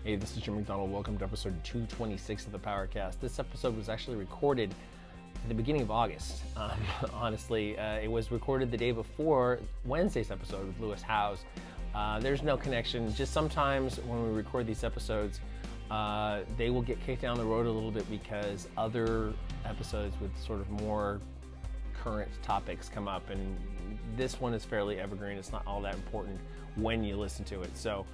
Hey, this is Jim McDonald. Welcome to episode 226 of the PowerCast. This episode was actually recorded at the beginning of August. Honestly, it was recorded the day before Wednesday's episode with Lewis Howes. There's no connection. Just sometimes when we record these episodes, they will get kicked down the road a little bit because other episodes with sort of more current topics come up, and this one is fairly evergreen. It's not all that important when you listen to it. So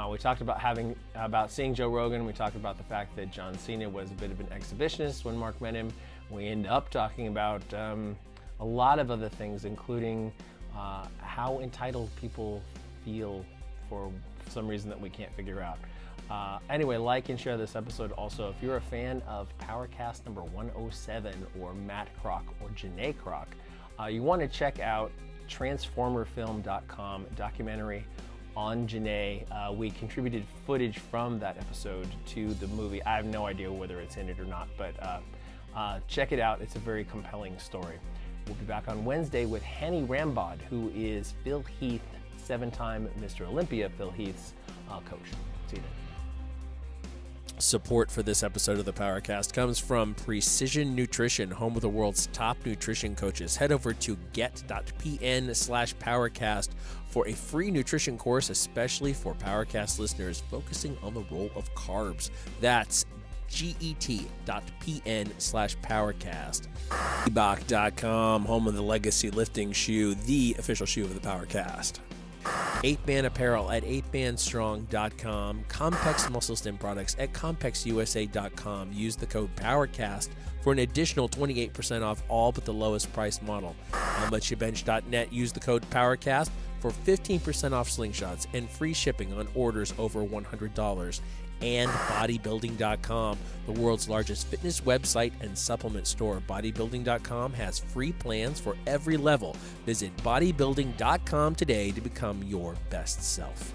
we talked about seeing Joe Rogan. We talked about the fact that John Cena was a bit of an exhibitionist when Mark met him. We end up talking about a lot of other things, including how entitled people feel for some reason that we can't figure out. Anyway, like and share this episode. Also, if you're a fan of PowerCast number 107 or Matt Kroc or Janae Kroc, you want to check out transformerfilm.com documentary on Janae. We contributed footage from that episode to the movie. I have no idea whether it's in it or not, but check it out. It's a very compelling story. We'll be back on Wednesday with Henny Rambod, who is Phil Heath, 7-time Mr. Olympia, Phil Heath's coach. See you then. Support for this episode of the PowerCast comes from Precision Nutrition, home of the world's top nutrition coaches. Head over to get.pn/PowerCast for a free nutrition course, especially for PowerCast listeners, focusing on the role of carbs. That's get.pn/PowerCast. Reebok.com, home of the legacy lifting shoe, the official shoe of the PowerCast. 8-Man Apparel at 8manstrong.com. Compex Muscle Stim products at CompexUSA.com. Use the code PowerCast for an additional 28% off all but the lowest price model. HowMuchYouBench.net. Use the code PowerCast for 15% off slingshots and free shipping on orders over $100. And bodybuilding.com, the world's largest fitness website and supplement store. Bodybuilding.com has free plans for every level. Visit bodybuilding.com today to become your best self.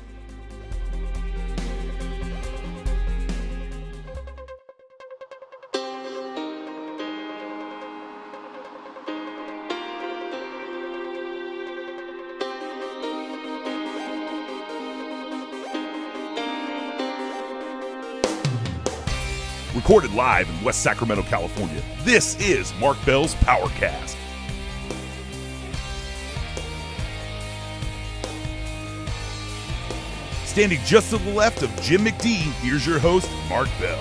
Recorded live in West Sacramento, California, this is Mark Bell's PowerCast. Standing just to the left of Jim McD, here's your host, Mark Bell.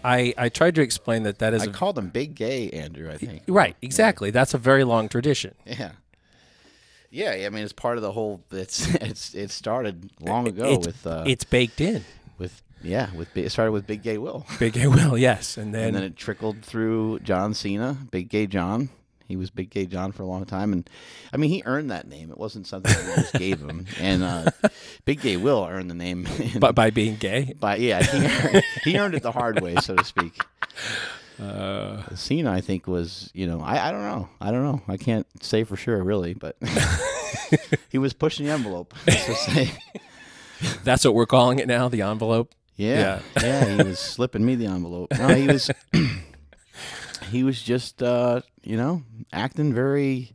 I tried to explain that is... I called him Big Gay Andrew, I think. Right, exactly. That's a very long tradition. Yeah. Yeah, I mean, it's part of the whole. It started long ago it's baked in. It started with Big Gay Will. Big Gay Will, yes, and then it trickled through John Cena, Big Gay John. He was Big Gay John for a long time, and I mean, he earned that name. It wasn't something that we just gave him. And Big Gay Will earned the name, by being gay. He earned it the hard way, so to speak. Cena, I think, was, I don't know. I can't say for sure, really, but he was pushing the envelope. That's what we're calling it now, the envelope. Yeah, he was slipping me the envelope. No, he was just, acting very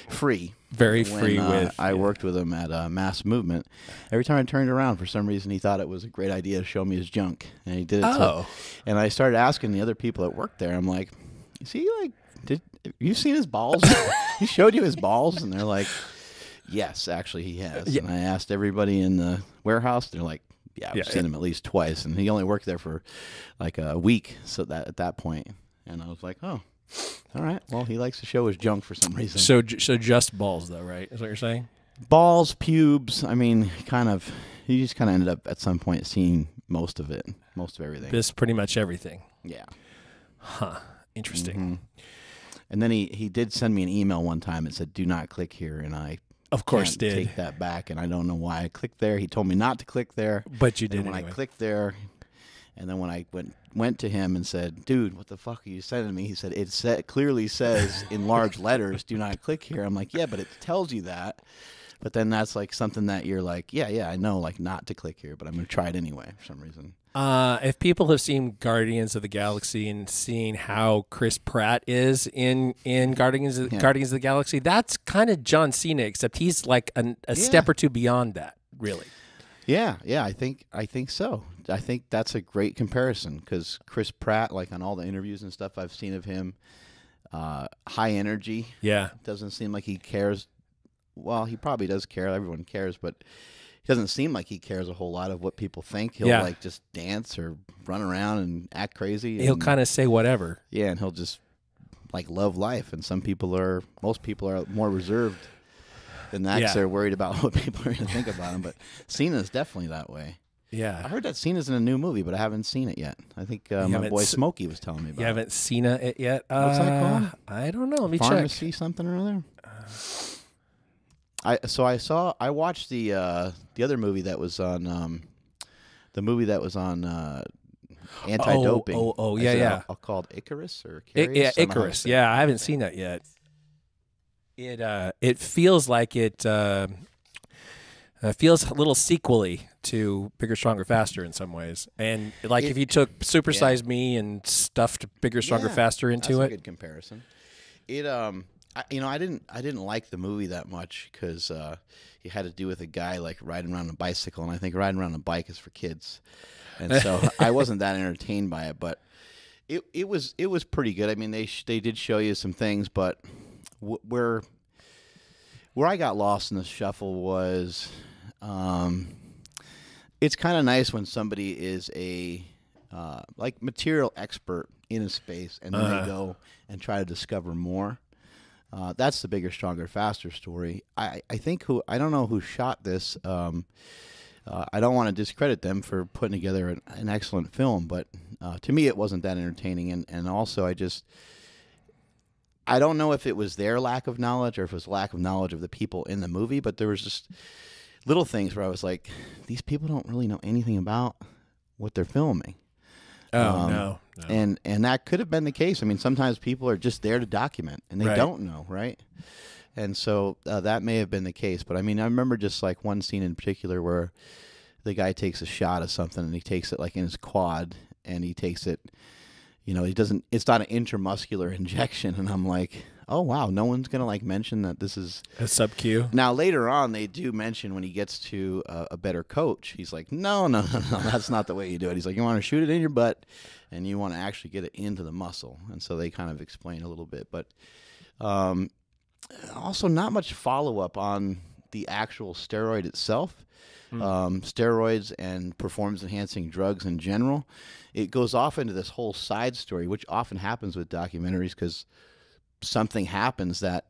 free. Very free I worked with him at Mass Movement. Every time I turned around, for some reason, he thought it was a great idea to show me his junk, and he did it. And I started asking the other people that worked there. I'm like, "Is he have you seen his balls? He showed you his balls?" And they're like, "Yes, actually, he has." Yeah. And I asked everybody in the warehouse. They're like, "Yeah, I've seen him at least twice." And he only worked there for like a week, so at that point, and I was like, "Oh. All right. Well, he likes to show his junk for some reason." So just balls, though, right? Is what you're saying? Balls, pubes. I mean, he just kind of ended up at some point seeing most of it, most of everything. This pretty much everything. Yeah. Huh. Interesting. Mm-hmm. And then he did send me an email one time that said, "Do not click here," and I of course did take that back, and I don't know why I clicked there. He told me not to click there, but you did. And when anyway. I clicked there. And then when I went to him and said, "Dude, what the fuck are you sending me?" He said, "It clearly says in large letters, do not click here." I'm like, "Yeah, but it tells you that." But then that's like something that you're like, yeah, I know, like not to click here, but I'm going to try it anyway for some reason. If people have seen Guardians of the Galaxy and seen how Chris Pratt is in Guardians of the Galaxy, that's kind of John Cena, except he's like a step or two beyond that, really. Yeah, I think so. I think that's a great comparison because Chris Pratt, like on all the interviews and stuff I've seen of him, high energy. Yeah. Doesn't seem like he cares. Well, he probably does care. Everyone cares, but it doesn't seem like he cares a whole lot of what people think. He'll like just dance or run around and act crazy. He'll kind of say whatever. Yeah, and he'll just like love life. And most people are more reserved than that because they're worried about what people are going to think about him. But Cena's definitely that way. Yeah. I heard that Cena's in a new movie, but I haven't seen it yet. I think my boy Smokey was telling me about it. You haven't seen it yet? What's that called? I don't know. Let me Pharmacy check. something or other? I watched the other movie that was on anti-doping. Called Icarus or Curious? Icarus. Yeah, I haven't seen that yet. It feels like it feels a little sequely to Bigger, Stronger, Faster in some ways. And like if you took Super Size Me and stuffed Bigger, Stronger, Faster into that's a good comparison. I didn't like the movie that much because it had to do with a guy like riding around a bicycle, and I think riding around a bike is for kids, and so I wasn't that entertained by it. But it was pretty good. I mean, they did show you some things, but where I got lost in the shuffle was, it's kind of nice when somebody is a like material expert in a space, and then they go and try to discover more. That's the Bigger, Stronger, Faster story. I don't know who shot this. I don't want to discredit them for putting together an excellent film, but to me it wasn't that entertaining. And also I don't know if it was their lack of knowledge or if it was lack of knowledge of the people in the movie, but there was just little things where I was like, these people don't really know anything about what they're filming. No. And that could have been the case. I mean, sometimes people are just there to document, and they don't know, right? And so that may have been the case. But, I mean, I remember just, like, one scene in particular where the guy takes a shot of something, and he takes it, like, in his quad, and he takes it, it's not an intramuscular injection. And I'm like, oh, wow, no one's going to, like, mention that this is a sub-Q. Now, later on, they do mention when he gets to a better coach, he's like, no, that's not the way you do it. He's like, you want to shoot it in your butt, and you want to actually get it into the muscle. And so they kind of explain a little bit. But also not much follow-up on the actual steroid itself. Steroids and performance-enhancing drugs in general. It goes off into this whole side story, which often happens with documentaries because something happens that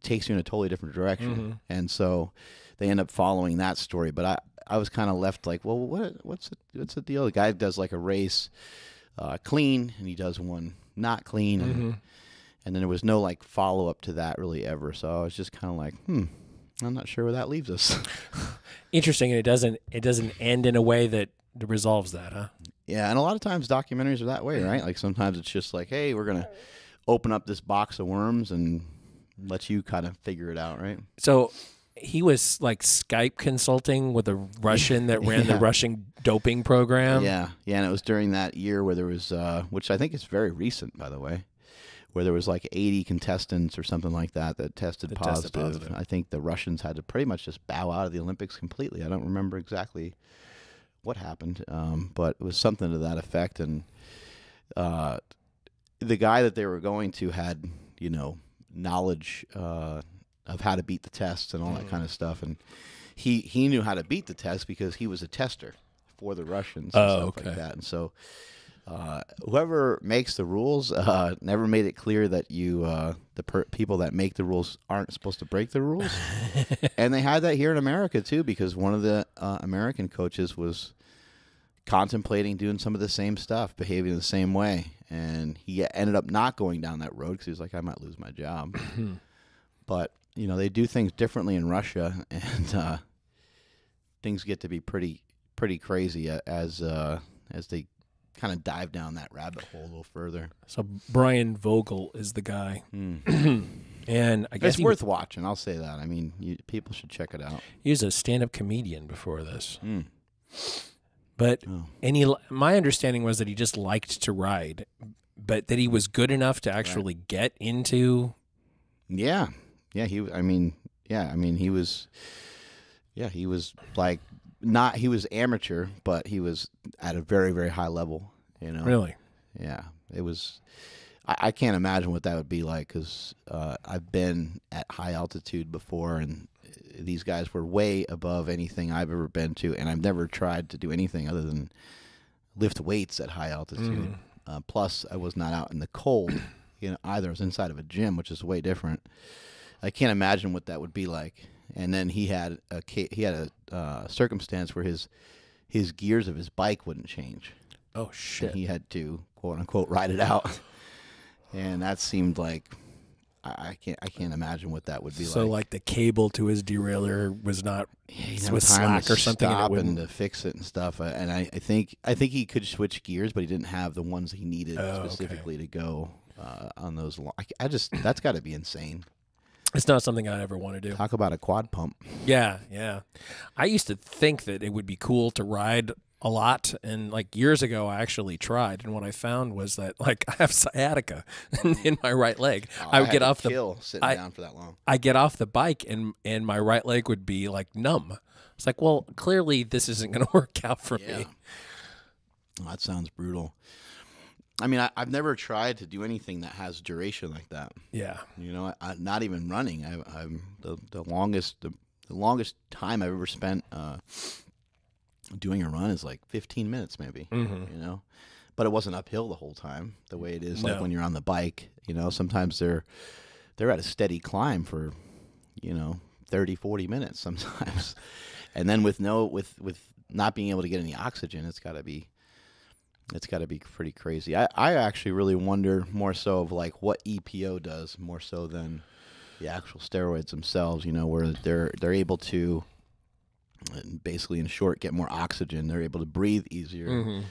takes you in a totally different direction. And so they end up following that story. But I was kind of left like, well, what's the deal? The guy does like a race clean, and he does one not clean, and then there was no like follow-up to that really ever. So I was just kind of like, I'm not sure where that leaves us. Interesting, and it doesn't end in a way that resolves that, huh? Yeah, and a lot of times documentaries are that way, right? Like sometimes it's just like, hey, we're gonna open up this box of worms and let you kind of figure it out, right? So he was like Skype consulting with a Russian that ran the Russian doping program. Yeah, and it was during that year where there was, which I think is very recent, by the way, where there was like 80 contestants or something like that tested positive. I think the Russians had to pretty much just bow out of the Olympics completely. I don't remember exactly what happened, but it was something to that effect. And the guy that they were going to had, knowledge of how to beat the tests and all that kind of stuff. And he knew how to beat the test because he was a tester for the Russians and stuff like that. And so whoever makes the rules never made it clear that people that make the rules aren't supposed to break the rules. And they had that here in America too, because one of the American coaches was contemplating doing some of the same stuff, behaving the same way, and he ended up not going down that road because he was like, I might lose my job. But they do things differently in Russia, and things get to be pretty crazy as they kind of dive down that rabbit hole a little further. So Brian Vogel is the guy. And I guess it's worth watching. I'll say that. I mean, people should check it out. He was a stand-up comedian before this. But my understanding was that he just liked to ride, but that he was good enough to actually get into. He was like he was amateur, but he was at a very, very high level, you know. Really? Yeah. It was, I can't imagine what that would be like, because I've been at high altitude before, and these guys were way above anything I've ever been to, and I've never tried to do anything other than lift weights at high altitude. Plus, I was not out in the cold, you know, either. I was inside of a gym, which is way different. I can't imagine what that would be like. And then he had a circumstance where his gears of his bike wouldn't change. Oh shit! And he had to, quote unquote, ride it out, and that seemed like I can't imagine what that would be like. So like the cable to his derailleur was slack or something, stop and to fix it and stuff. And I think he could switch gears, but he didn't have the ones he needed specifically to go on those. That's got to be insane. It's not something I ever want to do. Talk about a quad pump. Yeah, yeah. I used to think that it would be cool to ride a lot, and like years ago I actually tried, and what I found was that like I have sciatica in my right leg. I would get off sitting down for that long. I get off the bike and my right leg would be like numb. It's like, well, clearly this isn't going to work out for me. Well, that sounds brutal. I mean, I've never tried to do anything that has duration like that. Yeah, you know, not even running. I'm the longest time I've ever spent doing a run is like 15 minutes maybe, you know, but it wasn't uphill the whole time the way it is like when you're on the bike, you know. Sometimes they're at a steady climb for, you know, 30, 40 minutes sometimes. And then with not being able to get any oxygen, it's got to be pretty crazy. I actually really wonder more so of like what EPO does more so than the actual steroids themselves, you know, where they're able to, basically, in short, get more oxygen. They're able to breathe easier.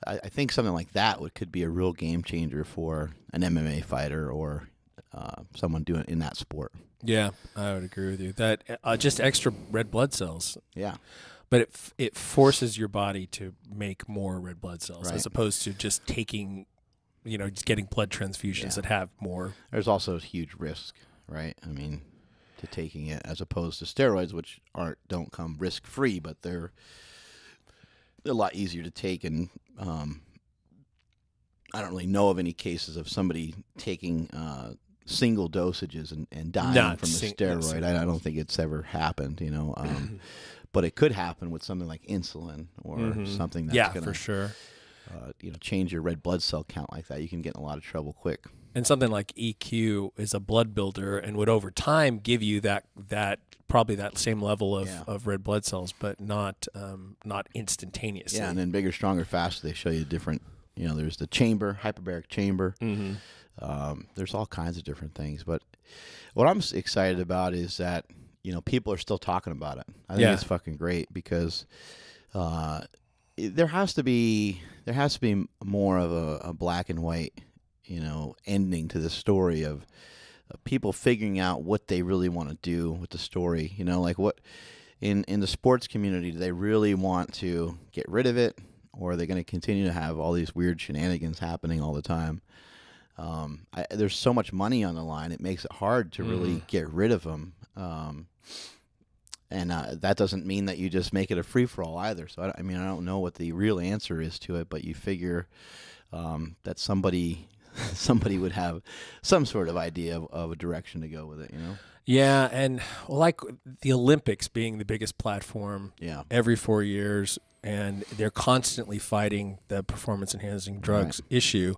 I think something like that could be a real game changer for an MMA fighter or someone doing in that sport. Yeah, I would agree with you. That just extra red blood cells. Yeah, but it forces your body to make more red blood cells right, as opposed to just taking, you know, just getting blood transfusions that have more. There's also a huge risk, right? I mean, to taking it as opposed to steroids, which don't come risk free, but they're a lot easier to take. And I don't really know of any cases of somebody taking single dosages and dying from a steroid. I don't think it's ever happened, you know. But it could happen with something like insulin or something that's going to, for sure, you know, change your red blood cell count like that. You can get in a lot of trouble quick. And something like EQ is a blood builder and would over time give you that probably that same level of red blood cells, but not instantaneously. Yeah, and then bigger, stronger, faster. They show you different. You know, there's the chamber, hyperbaric chamber. There's all kinds of different things. But what I'm excited about is that, you know, people are still talking about it. I think it's fucking great because there has to be more of a black and white, you know, ending to the story of people figuring out what they really want to do with the story. You know, like what in the sports community, do they really want to get rid of it, or are they going to continue to have all these weird shenanigans happening all the time? There's so much money on the line; it makes it hard to really get rid of them. And that doesn't mean that you just make it a free-for-all either. So, I mean, I don't know what the real answer is to it, but you figure that somebody would have some sort of idea of a direction to go with it, you know? Yeah, and like the Olympics being the biggest platform every 4 years, and they're constantly fighting the performance-enhancing drugs issue.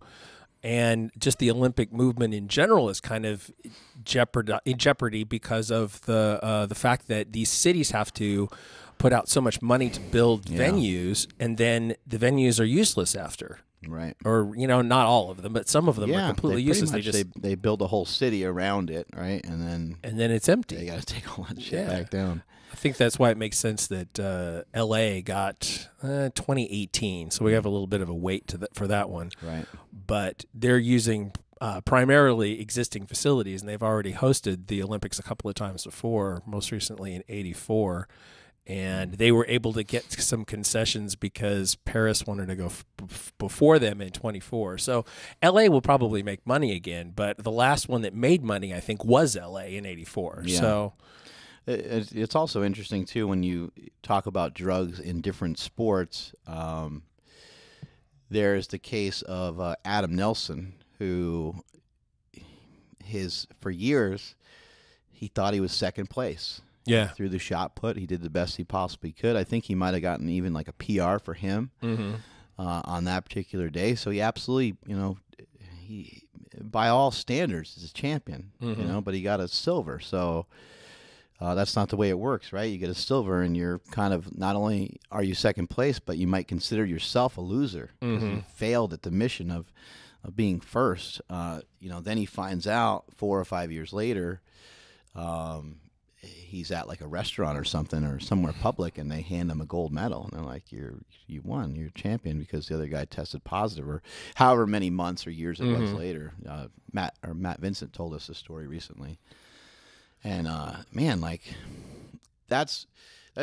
And just the Olympic movement in general is kind of in jeopardy because of the fact that these cities have to put out so much money to build venues, and then the venues are useless after. Right. Or, you know, not all of them, but some of them are completely useless. They build a whole city around it, right? And then it's empty. They got to take all that shit back down. I think that's why it makes sense that L.A. got 2018, so we have a little bit of a wait for that one. Right. But they're using primarily existing facilities, and they've already hosted the Olympics a couple of times before, most recently in '84. And they were able to get some concessions because Paris wanted to go before them in 24. So L.A. will probably make money again, but the last one that made money, I think, was L.A. in '84. Yeah. So It's also interesting too when you talk about drugs in different sports. There's the case of Adam Nelson, who for years he thought he was second place. Yeah. Through the shot put, he did the best he possibly could. I think he might have gotten even like a PR for him on that particular day. So he absolutely, he by all standards is a champion. But he got a silver. So that's not the way it works, right? You get a silver, and you're kind of not only are you second place, but you might consider yourself a loser because you failed at the mission of being first. Then he finds out 4 or 5 years later. He's at like a restaurant or something or somewhere public, and they hand him a gold medal, and they're like, you won, you're a champion, because the other guy tested positive, or however many months or years it was later. Matt Vincent told us this story recently, and man, like that's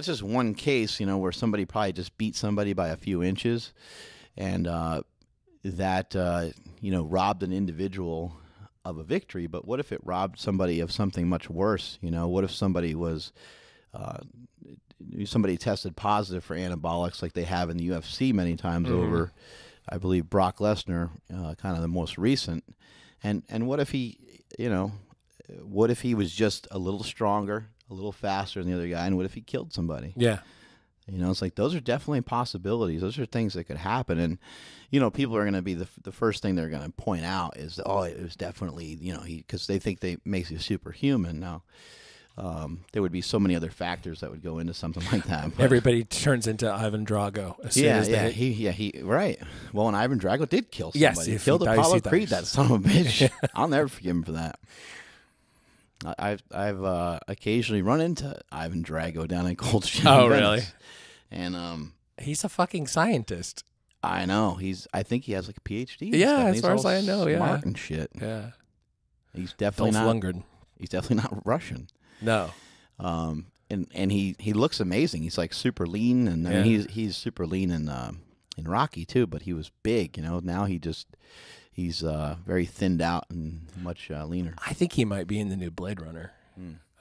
just one case, where somebody probably just beat somebody by a few inches, and that robbed an individual of a victory. But what if it robbed somebody of something much worse? What if somebody somebody tested positive for anabolics like they have in the UFC many times over? I believe Brock Lesnar, kind of the most recent. And what if he was just a little stronger, a little faster than the other guy, and what if he killed somebody? Yeah. It's like those are definitely possibilities. Those are things that could happen. And, people are going to be the first thing they're going to point out is, it was definitely, because they think they makes you superhuman. Now, there would be so many other factors that would go into something like that. But everybody turns into Ivan Drago as soon as they... He right. Well, and Ivan Drago did kill somebody. Yes, he killed Apollo Creed, that son of a bitch. I'll never forgive him for that. I've occasionally run into Ivan Drago down at Gold's Gym. Oh, really? And he's a fucking scientist. I know. I think he has like a PhD. Yeah, as far as I know, smart and shit. Yeah. He's definitely Dolph not. Lundgren. He's definitely not Russian. No. And he looks amazing. He's like super lean, and I mean, he's super lean in Rocky too. But he was big. Now he's very thinned out and much leaner. I think he might be in the new Blade Runner.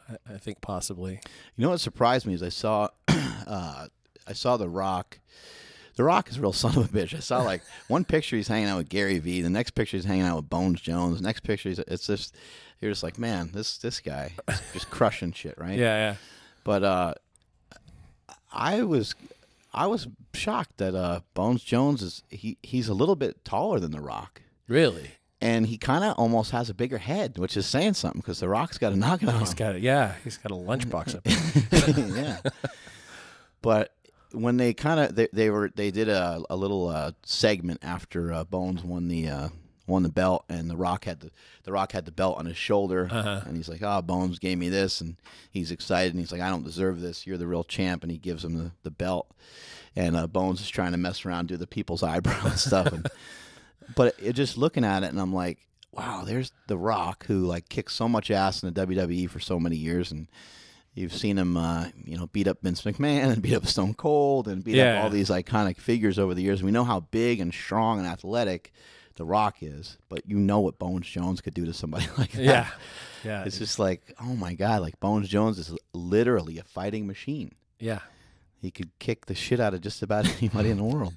I think possibly. What surprised me is I saw The Rock. The Rock is a real son of a bitch. I saw like one picture he's hanging out with Gary Vee. The next picture he's hanging out with Bones Jones. The next picture you're just like, man, this guy is just crushing shit, right? Yeah. But I was shocked that Bones Jones he's a little bit taller than The Rock. Really? And he kind of almost has a bigger head, which is saying something because The Rock's got a knocking on him. He's got a lunchbox up there. Yeah. But when they did a little segment after Bones won the belt, and The Rock had the belt on his shoulder, and he's like, Bones gave me this, and he's excited, and he's like, I don't deserve this, you're the real champ, and he gives him the belt, and Bones is trying to mess around, do the people's eyebrow and stuff, but just looking at it, and I'm like, wow, there's The Rock, who like kicked so much ass in the WWE for so many years, and you've seen him, beat up Vince McMahon and beat up Stone Cold and beat up all these iconic figures over the years. We know how big and strong and athletic The Rock is, but what Bones Jones could do to somebody like that. Yeah. It's just like, oh my God, like Bones Jones is literally a fighting machine. Yeah. He could kick the shit out of just about anybody in the world.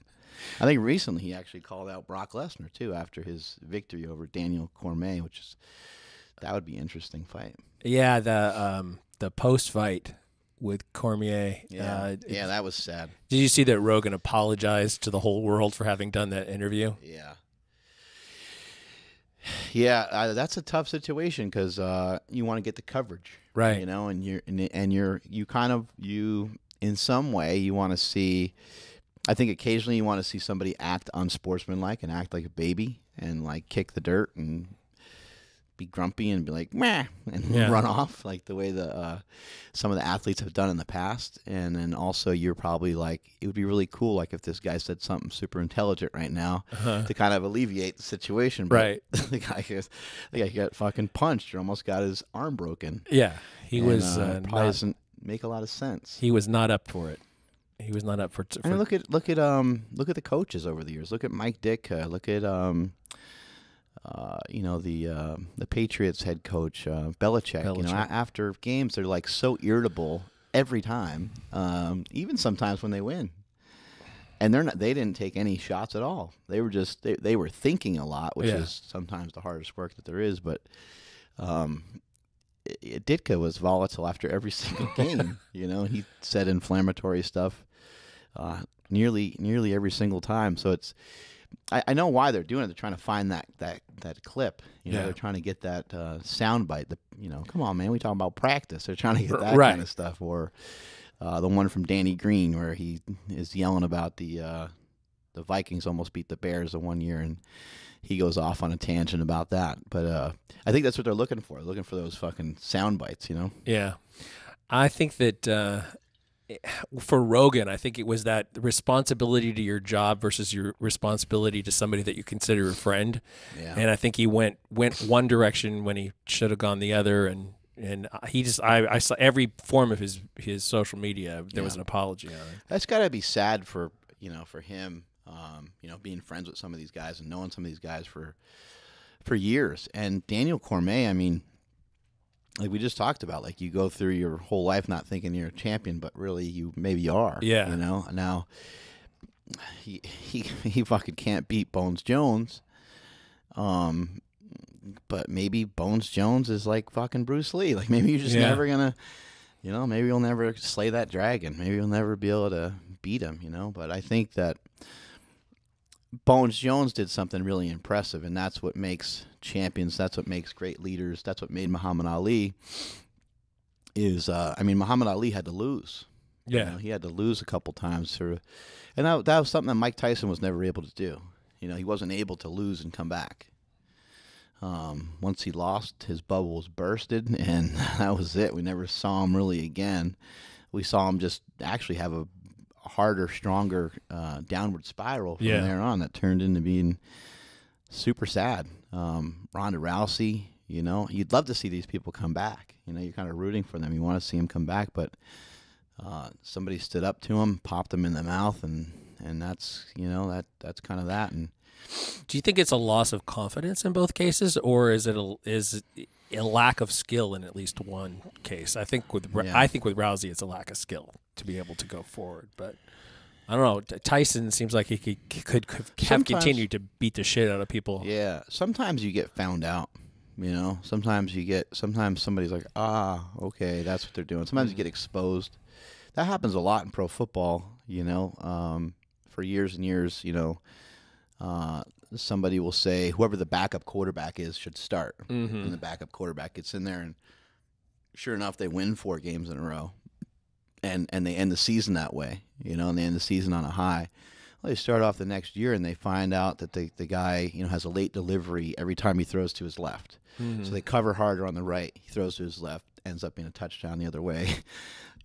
I think recently he actually called out Brock Lesnar too after his victory over Daniel Cormier, that would be an interesting fight. Yeah, the post fight with Cormier. Yeah, that was sad. Did you see that Rogan apologized to the whole world for having done that interview? Yeah, that's a tough situation because you want to get the coverage, right? And you in some way you want to see. I think occasionally you want to see somebody act unsportsmanlike and act like a baby and like kick the dirt and be grumpy and be like meh and run off like the way some of the athletes have done in the past. And then also you're probably like, it would be really cool like if this guy said something super intelligent right now to kind of alleviate the situation. But right. the guy got fucking punched or almost got his arm broken. Yeah, he was probably doesn't make a lot of sense. He was not up for it. He was not up for. I mean, look at the coaches over the years. Look at Mike Ditka. Look at the Patriots head coach Belichick. You know, after games they're like so irritable every time, even sometimes when they win. And they didn't take any shots at all. They were just they were thinking a lot, which is sometimes the hardest work that there is. But Ditka was volatile after every single game. You know, he said inflammatory stuff nearly every single time. So I know why they're doing it. They're trying to find that clip. You know, they're trying to get that sound bite. Come on, man, we talking about practice. They're trying to get that kind of stuff. Or the one from Danny Green where he is yelling about the Vikings almost beat the Bears the one year, and he goes off on a tangent about that. But I think that's what they're looking for. They're looking for those fucking sound bites, you know? Yeah. I think that for Rogan, I think it was that responsibility to your job versus your responsibility to somebody that you consider a friend. Yeah. And I think he went one direction when he should have gone the other, and he just I saw every form of his social media there was an apology on it. That's got to be sad for him, being friends with some of these guys and knowing some of these guys for years. And Daniel Cormier, I mean, like we just talked about, like you go through your whole life not thinking you're a champion, but really you maybe are. Yeah. You know, now he fucking can't beat Bones Jones. But maybe Bones Jones is like fucking Bruce Lee. Like maybe you're just never gonna, maybe you'll never slay that dragon. Maybe you'll never be able to beat him, But I think that Bones Jones did something really impressive, and that's what makes champions. That's what makes great leaders. That's what made Muhammad Ali. Muhammad Ali had to lose. Yeah, he had to lose a couple times, and that was something that Mike Tyson was never able to do. He wasn't able to lose and come back. Once he lost, his bubble was bursted, and that was it. We never saw him really again. We saw him just actually have a harder, stronger downward spiral from there on that turned into being super sad. Ronda Rousey, you'd love to see these people come back. You're kind of rooting for them. You want to see him come back, but somebody stood up to him, popped him in the mouth, and that's that's kind of that. And do you think it's a loss of confidence in both cases, or is it a lack of skill in at least one case? I think with Rousey, it's a lack of skill to be able to go forward. But I don't know. Tyson seems like he could have continued to beat the shit out of people. Yeah, sometimes you get found out. Sometimes somebody's like, okay, that's what they're doing. Sometimes you get exposed. That happens a lot in pro football. For years and years, somebody will say whoever the backup quarterback is should start, and the backup quarterback gets in there, and sure enough, they win 4 games in a row, and they end the season that way, and they end the season on a high. Well, they start off the next year, and they find out that the guy, has a late delivery every time he throws to his left, so they cover harder on the right. He throws to his left, ends up being a touchdown the other way.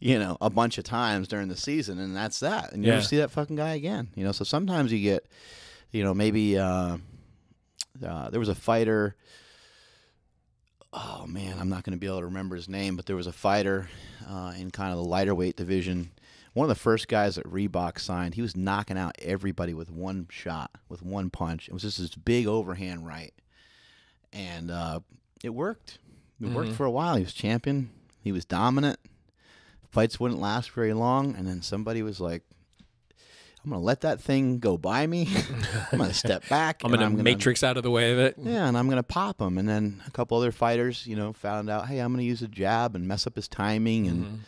A bunch of times during the season, and that's that. And you never see that fucking guy again. So sometimes you get, maybe there was a fighter. Oh man, I'm not going to be able to remember his name, but there was a fighter in kind of the lighter weight division. One of the first guys that Reebok signed, he was knocking out everybody with one shot, with one punch. It was just this big overhand right, and it worked. It worked for a while. He was champion. He was dominant. Fights wouldn't last very long, and then somebody was like, I'm going to let that thing go by me. I'm going to step back. I'm going to matrix out of the way of it. Yeah, and I'm going to pop him. And then a couple other fighters, found out, hey, I'm going to use a jab and mess up his timing, and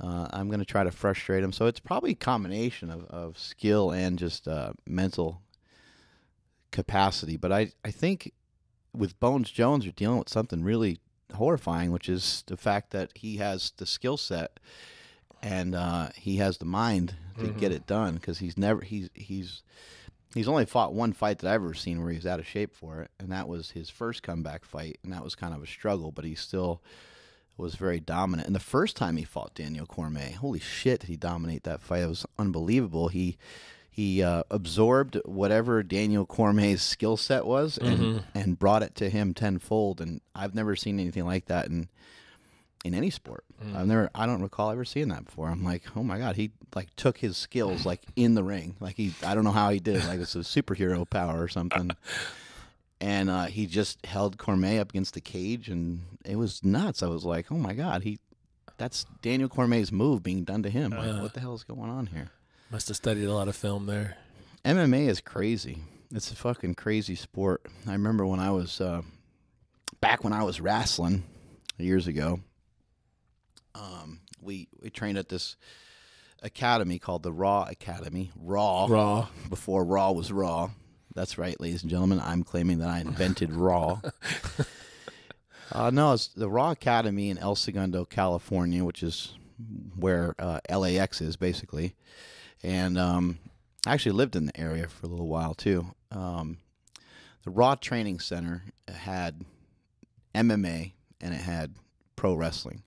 I'm going to try to frustrate him. So it's probably a combination of skill and just mental capacity. But I think with Bones Jones, you're dealing with something really horrifying, which is the fact that he has the skill set and he has the mind to get it done, because he's only fought one fight that I've ever seen where he was out of shape for it, and that was his first comeback fight, and that was kind of a struggle, but he still was very dominant. And the first time he fought Daniel Cormier, holy shit, did he dominate that fight. It was unbelievable. He absorbed whatever Daniel Cormier's skill set was and brought it to him tenfold. And I've never seen anything like that in any sport. I don't recall ever seeing that before. I'm like, oh my God, he like took his skills like in the ring. Like I don't know how he did it. Like it's a superhero power or something. And he just held Cormier up against the cage, and it was nuts. I was like, oh my God, that's Daniel Cormier's move being done to him. Like, what the hell is going on here? Must have studied a lot of film there. MMA is crazy. It's a fucking crazy sport. I remember when I was, back when I was wrestling years ago, we trained at this academy called the Raw Academy. Raw. Before Raw was Raw. That's right, ladies and gentlemen. I'm claiming that I invented Raw. No, it's the Raw Academy in El Segundo, California, which is where LAX is, basically. And I actually lived in the area for a little while, too. The Raw Training Center had MMA, and it had pro wrestling.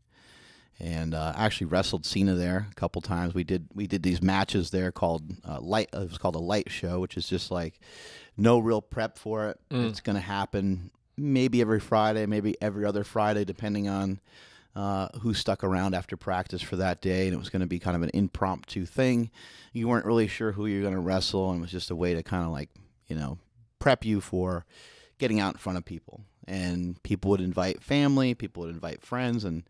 And I actually wrestled Cena there a couple times. We did these matches there called light. It was called a light show, which is just like no real prep for it. It's going to happen maybe every Friday, maybe every other Friday, depending on who stuck around after practice for that day. And it was going to be kind of an impromptu thing. You weren't really sure who you were going to wrestle, and it was just a way to kind of like, prep you for getting out in front of people. And people would invite family, people would invite friends, and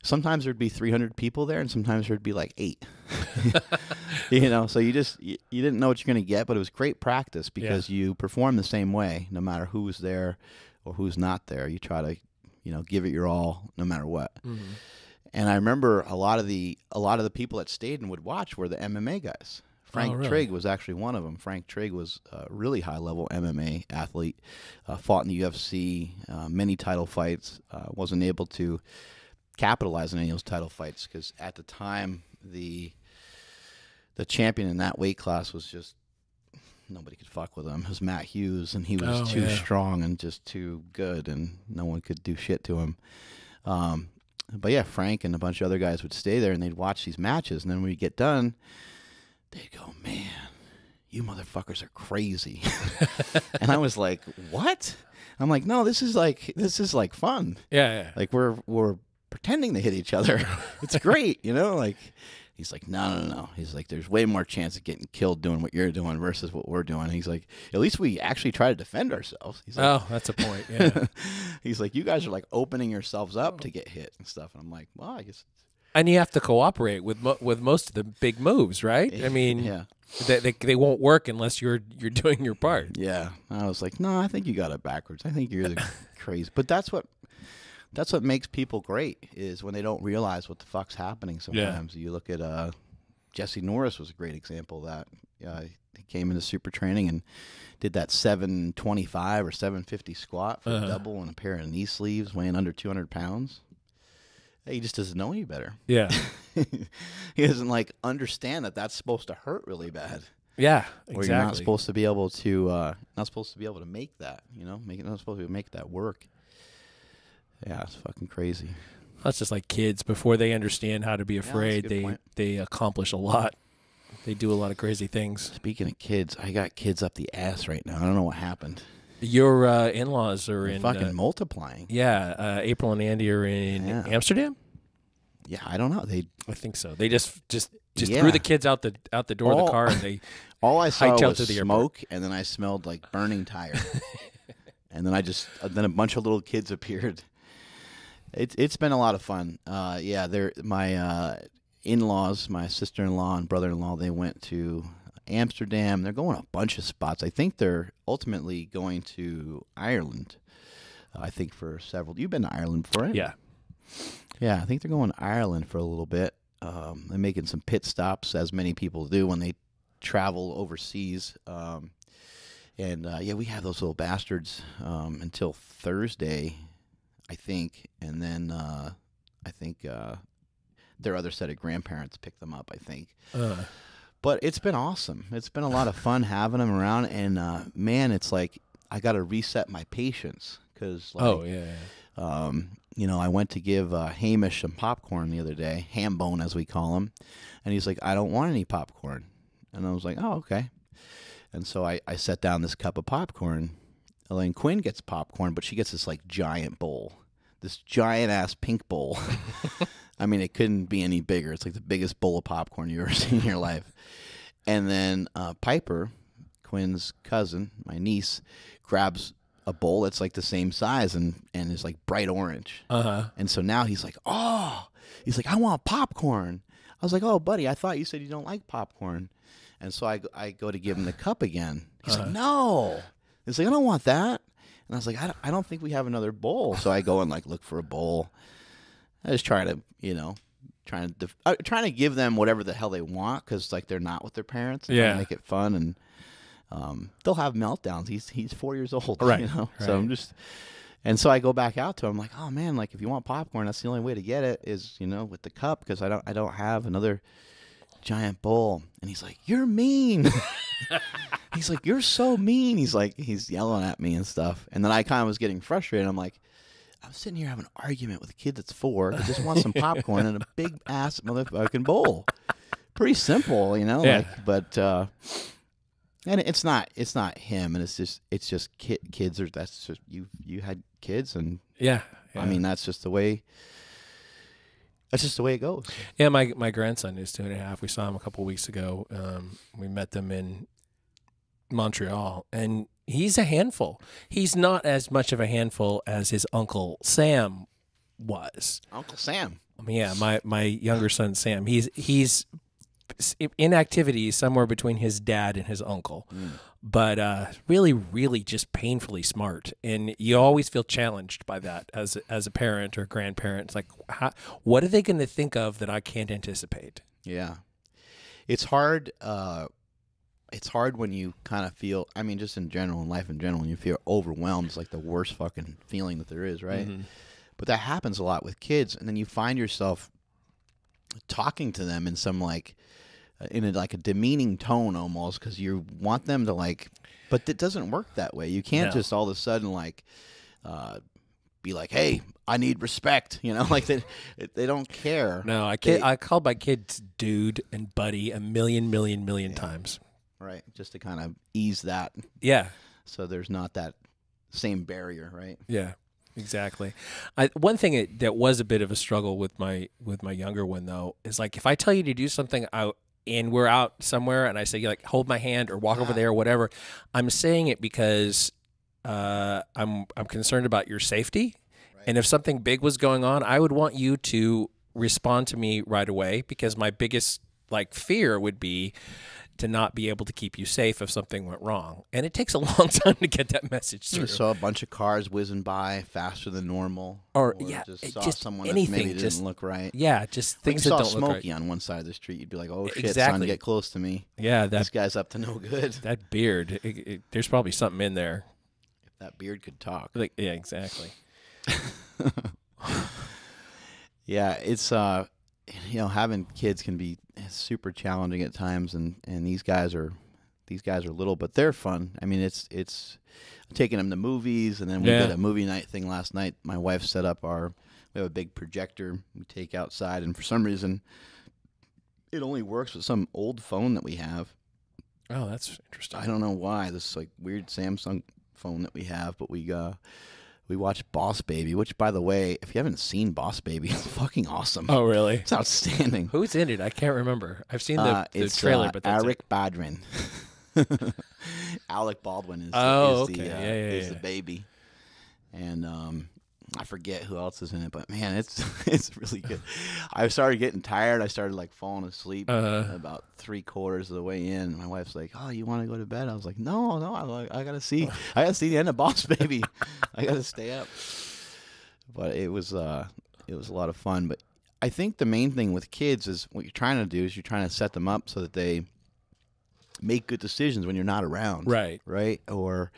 sometimes there'd be 300 people there, and sometimes there'd be like 8. So you didn't know what you're going to get, but it was great practice because you perform the same way no matter who's there or who's not there. You try to, give it your all no matter what. Mm-hmm. And I remember a lot of the people that stayed and would watch were the MMA guys. Frank Trigg was actually one of them. Frank Trigg was a really high-level MMA athlete, fought in the UFC, many title fights, wasn't able to capitalize on any of those title fights because at the time the champion in that weight class was just nobody could fuck with him. It was Matt Hughes, and he was too strong and just too good, and no one could do shit to him. But yeah, Frank and a bunch of other guys would stay there and they'd watch these matches, and then when we get done, they'd go, "Man, you motherfuckers are crazy." And I was like, "What?" I'm like, "No, this is like fun. Yeah. Like we're pretending to hit each other. It's great, Like, he's like, no. He's like, there's way more chance of getting killed doing what you're doing versus what we're doing. And he's like, at least we actually try to defend ourselves. He's like, oh, that's a point. Yeah. He's like, you guys are like opening yourselves up to get hit and stuff. And I'm like, well, I guess. And you have to cooperate with most of the big moves, right? I mean, they won't work unless you're doing your part. Yeah. I was like, no, I think you got it backwards. I think you're the crazy. But that's what makes people great is when they don't realize what the fuck's happening sometimes. You look at Jesse Norris was a great example of that. He came into super training and did that 725 or 750 squat for a double and a pair of knee sleeves weighing under 200 pounds. He just doesn't know any better. Yeah. He doesn't understand that that's supposed to hurt really bad. Yeah, exactly. Or you're not supposed to be able to make that, not supposed to make that work. Yeah, it's fucking crazy. That's just like kids. Before they understand how to be afraid, they accomplish a lot. They do a lot of crazy things. Speaking of kids, I got kids up the ass right now. I don't know what happened. Your in-laws are in fucking multiplying. Yeah, April and Andy are in Amsterdam. Yeah, I don't know. I think so. They just threw the kids out the door of the car, and they all I saw was smoke, and then I smelled like burning tire, and then a bunch of little kids appeared. It's been a lot of fun. My in-laws, my sister-in-law and brother-in-law, they went to Amsterdam. They're going a bunch of spots. I think they're ultimately going to Ireland. I think for several. You've been to Ireland before, right? Yeah. Yeah, I think they're going to Ireland for a little bit. They're making some pit stops, as many people do when they travel overseas. We have those little bastards until Thursday, I think, and then I think their other set of grandparents pick them up, I think. But it's been awesome. It's been a lot of fun having them around, and man, it's like I got to reset my patience because, I went to give Hamish some popcorn the other day, ham bone as we call him, and he's like, I don't want any popcorn, and I was like, oh, okay, and so I set down this cup of popcorn. Elaine Quinn gets popcorn, but she gets this giant bowl, this giant ass pink bowl. I mean, it couldn't be any bigger. It's like the biggest bowl of popcorn you've ever seen in your life. And then Piper, Quinn's cousin, my niece, grabs a bowl that's like the same size and is like bright orange. And so now he's like, I want popcorn. I was like, oh, buddy, I thought you said you don't like popcorn. And so I go to give him the cup again. He's like, no. He's like, I don't want that. And I was like, I don't think we have another bowl. So I go and like look for a bowl. I just try to, trying to give them whatever the hell they want because like they're not with their parents. And trying to make it fun, and they'll have meltdowns. He's 4 years old, right? So I'm just, and so I go back out to him like, oh man, like if you want popcorn, that's the only way to get it is with the cup because I don't have another giant bowl. And he's like, you're mean. He's like, you're so mean. He's yelling at me and stuff. And then I kind of was getting frustrated. I'm like, I'm sitting here having an argument with a kid that's 4 that just wants some popcorn and a big ass motherfucking bowl. Pretty simple, Yeah. And it's not him, and it's just kids are. That's just you had kids, and yeah. I mean that's just the way. That's just the way it goes. Yeah, my grandson is 2.5. We saw him a couple weeks ago. We met them in Montreal, and he's a handful. He's not as much of a handful as his Uncle Sam was. Uncle Sam. Yeah, my younger son Sam. He's in activities somewhere between his dad and his uncle, but really, really just painfully smart. And you always feel challenged by that as a parent or grandparent. It's like, what are they going to think of that I can't anticipate? Yeah, it's hard. It's hard when you kind of feel. I mean, just in general, in life in general, when you feel overwhelmed, it's like the worst fucking feeling that there is, right? Mm-hmm. But that happens a lot with kids, and then you find yourself talking to them in some in a demeaning tone almost because you want them to but it doesn't work that way. You can't just all of a sudden be like, hey, I need respect, they don't care. No, I called my kids dude and buddy a million times. Right, just to kind of ease that. Yeah. So there's not that same barrier, right? Yeah. Exactly. One thing that was a bit of a struggle with my younger one though is if I tell you to do something and we're out somewhere and I say hold my hand or walk over there or whatever, I'm saying it because I'm concerned about your safety. Right. And if something big was going on, I would want you to respond to me right away because my biggest fear would be to not be able to keep you safe if something went wrong. And it takes a long time to get that message through. You saw a bunch of cars whizzing by faster than normal. Or just someone anything, that maybe didn't look right. Yeah, just things that don't look right. Smokey on one side of the street, you'd be like, oh shit, son, get close to me. Yeah, this guy's up to no good. That beard, there's probably something in there. If that beard could talk. Yeah, exactly. Yeah, it's having kids can be super challenging at times, and these guys are little, but they're fun. I mean, it's taking them to movies, and then we did a movie night thing last night. My wife set up we have a big projector we take outside, and for some reason, it only works with some old phone that we have. Oh, that's interesting. I don't know why. This weird Samsung phone that we have, but we watched Boss Baby, which, by the way, if you haven't seen Boss Baby, it's fucking awesome. Oh, really? It's outstanding. Who's in it? I can't remember. I've seen the trailer, but that's Alec Baldwin. Alec Baldwin is the baby. And I forget who else is in it, but man, it's really good. I started getting tired. I started falling asleep about 3/4 of the way in. My wife's like, "Oh, you want to go to bed?" I was like, "No, I gotta see the end of Boss Baby. I gotta stay up." But it was a lot of fun. But I think the main thing with kids is what you're trying to do is you're trying to set them up so that they make good decisions when you're not around. Right. Right. Or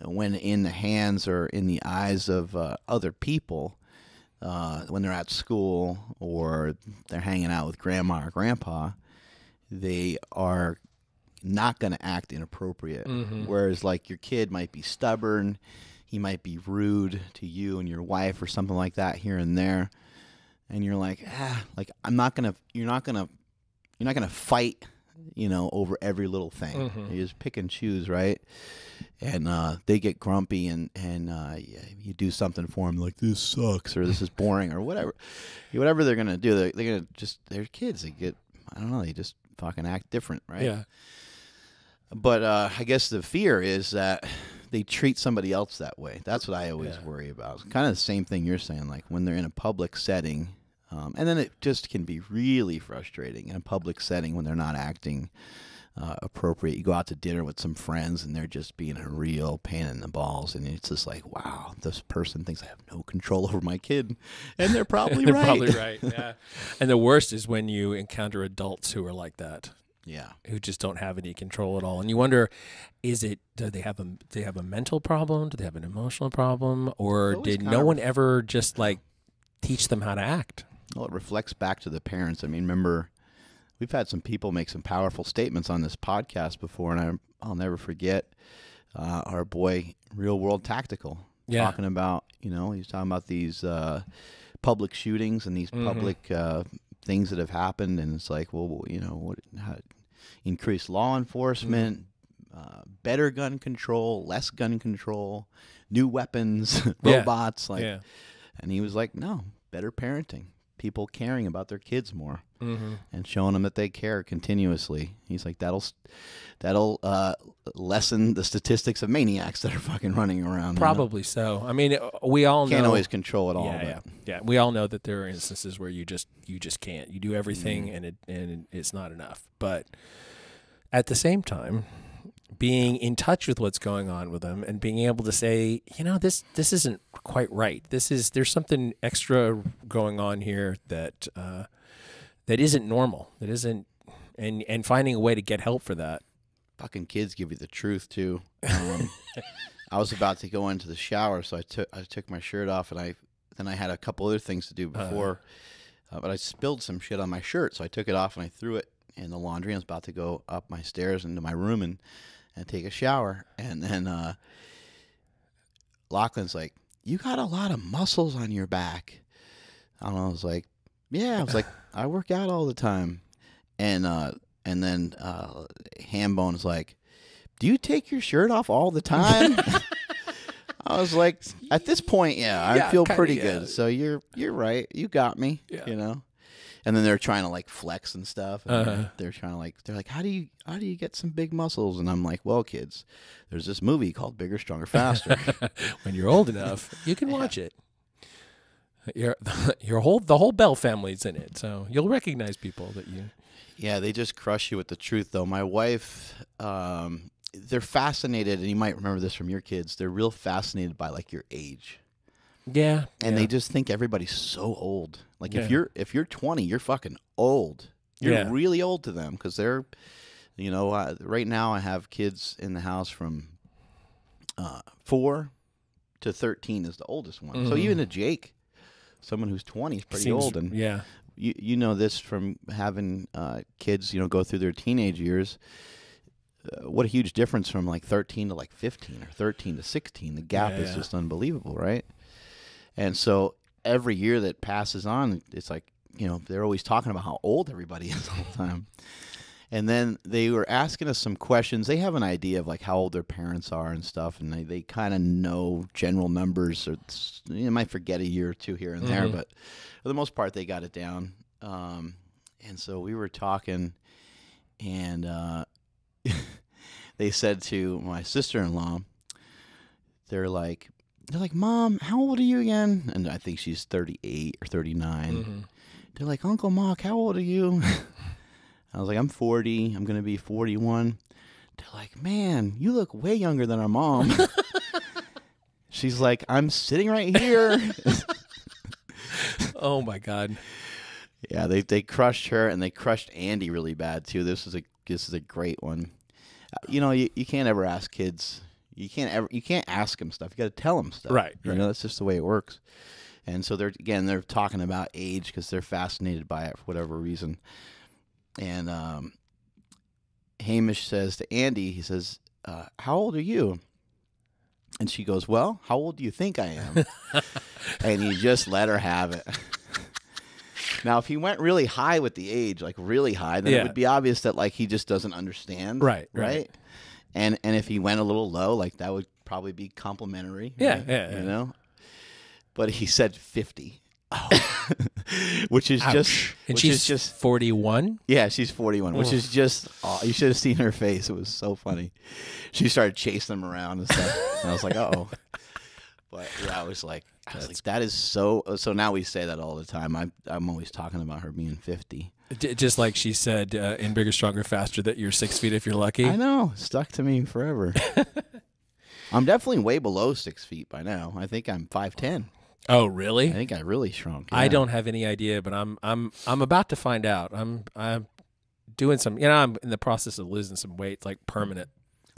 when in the hands or in the eyes of other people, when they're at school or they're hanging out with grandma or grandpa, they are not going to act inappropriate. Mm-hmm. Whereas your kid might be stubborn, he might be rude to you and your wife or something like that here and there, and you're you're not gonna fight, over every little thing. Mm-hmm. You just pick and choose, right? And they get grumpy, and you do something for them this sucks or this is boring or whatever they're gonna do. They're gonna they're kids. They just fucking act different, right? Yeah. But I guess the fear is that they treat somebody else that way. That's what I always worry about. It's kind of the same thing you're saying, like when they're in a public setting, and then it just can be really frustrating in a public setting when they're not acting appropriate. You go out to dinner with some friends and they're just being a real pain in the balls, and it's just like, wow, this person thinks I have no control over my kid, and they're probably They're right. probably right. Yeah. And the worst is when you encounter adults who are like that. Yeah, who just don't have any control at all, and you wonder, do they have a mental problem? Do they have an emotional problem, or did no one ever just like teach them how to act? Well, it reflects back to the parents. I mean, remember, we've had some people make some powerful statements on this podcast before, and I'll never forget our boy, Real World Tactical, talking about, he's talking about these public shootings and these public things that have happened, and it's like, well, how increased law enforcement, better gun control, less gun control, new weapons, robots, and he was like, no, better parenting. People caring about their kids more and showing them that they care continuously. He's like, that'll lessen the statistics of maniacs that are fucking running around. Probably so. I mean, we all can't know, always control it all. Yeah. We all know that there are instances where you just can't. You do everything and it's not enough. But at the same time, being in touch with what's going on with them and being able to say, this isn't quite right. There's something extra going on here that isn't normal. That isn't, and finding a way to get help for that. Fucking kids give you the truth too. I was about to go into the shower, so I took my shirt off, and I had a couple other things to do before, but I spilled some shit on my shirt, so I took it off and I threw it in the laundry. I was about to go up my stairs into my room and take a shower, and then Lachlan's like, you got a lot of muscles on your back. I don't know. I was like, yeah. I was like, I work out all the time. And then Hambone's like, do you take your shirt off all the time? I was like, at this point, I feel pretty good. So you're right. You got me, And then they're trying to like flex and stuff. And they're trying to they're like, how do you get some big muscles? And I'm like, well, kids, there's this movie called Bigger, Stronger, Faster. When you're old enough, you can watch it. The whole Bell family's in it, so you'll recognize people that you. Yeah, they just crush you with the truth, though. My wife, they're fascinated, and you might remember this from your kids. They're real fascinated by like your age. Yeah, and they just think everybody's so old. Like if you're 20, you're fucking old. You're really old to them because they're, right now I have kids in the house from 4 to 13 is the oldest one. So even a Jake, someone who's 20 is pretty old. And you know this from having kids, go through their teenage years. What a huge difference from like 13 to like 15 or 13 to 16. The gap is just unbelievable, right? And so every year that passes on, it's like, they're always talking about how old everybody is all the time. And then they were asking us some questions. They have an idea of like how old their parents are and stuff, and they kind of know general numbers. Or you might forget a year or two here and there, but for the most part, they got it down. And so we were talking, and they said to my sister-in-law, they're like, Mom, how old are you again? And I think she's 38 or 39. They're like, Uncle Mark, how old are you? I was like, I'm 40. I'm going to be 41. They're like, man, you look way younger than our mom. She's like, I'm sitting right here. Oh, my God. Yeah, they crushed her, and they crushed Andy really bad, too. This is a great one. You can't ever ask kids. You can't ask them stuff. You got to tell them stuff. Right. That's just the way it works. And so they're talking about age because they're fascinated by it for whatever reason. And Hamish says to Andy, he says, how old are you? And she goes, well, how old do you think I am? And he just let her have it. Now, if he went really high with the age, like really high, then it would be obvious that like he just doesn't understand. Right. And if he went a little low, like that would probably be complimentary. Yeah. But he said 50. Oh. which is Ouch. just, And which she's is just 41. Yeah, she's 41, which is just, you should have seen her face. It was so funny. She started chasing them around and stuff. And I was like, uh-oh. But yeah, I was like, that is so now we say that all the time. I'm always talking about her being 50. Just like she said in Bigger, Stronger, Faster that you're 6 feet if you're lucky. I know. Stuck to me forever. I'm definitely way below 6 feet by now. I think I'm 5'10". Oh, really? I think I really shrunk. I yeah. don't have any idea, but I'm about to find out. I'm doing some, I'm in the process of losing some weight, like permanent.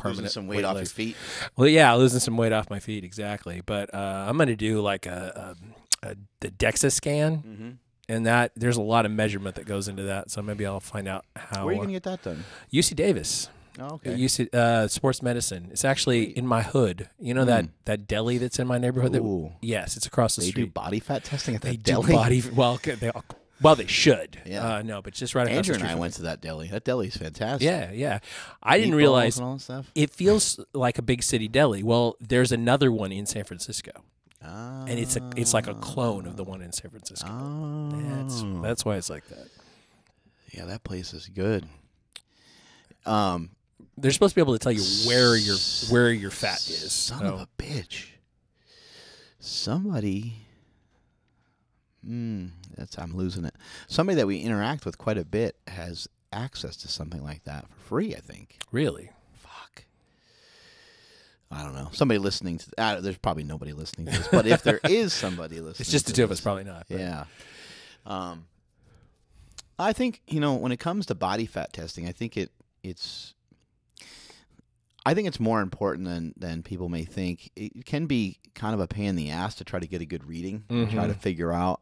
Losing some weight off your feet. Well, yeah, losing some weight off my feet, exactly. But I'm going to do like the DEXA scan, Mm-hmm. and that there's a lot of measurement that goes into that. So maybe I'll find out how. Where are you going to get that done? UC Davis. Oh, okay. UC sports medicine. It's actually in my hood. You know that deli that's in my neighborhood. Ooh. Yes, it's across the They street. do body fat testing at that They deli? do body. Well, they should. Yeah. No, but just right across Andrew the and street. I went to that deli. That deli's fantastic. Yeah. I didn't Meatballs realize and all that stuff. it feels like a big city deli. Well, there's another one in San Francisco, and it's like a clone of the one in San Francisco. Oh. That's why it's like that. Yeah, that place is good. They're supposed to be able to tell you where your fat is. Son of a bitch. Somebody. I'm losing it. Somebody that we interact with quite a bit has access to something like that for free, I think. Really? Fuck. I don't know. Somebody listening to there's probably nobody listening to this, but if there is somebody listening, It's just the two of us, probably not. But. Yeah. I think, when it comes to body fat testing, I think it's more important than people may think. It can be kind of a pain in the ass to try to get a good reading, try to figure out,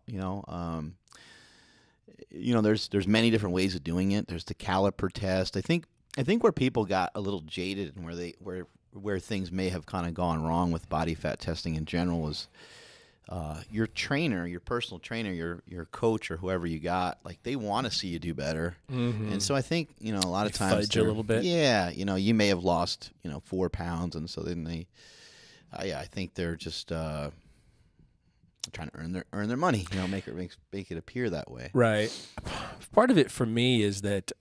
there's many different ways of doing it. There's the caliper test. I think where people got a little jaded and where things may have kind of gone wrong with body fat testing in general was your trainer, your personal trainer, your coach or whoever you got, like they want to see you do better. And so I think, a lot of times fudge a little bit. Yeah. You may have lost, 4 pounds. And so then I think they're just trying to earn their money, make it appear that way. Right. Part of it for me is that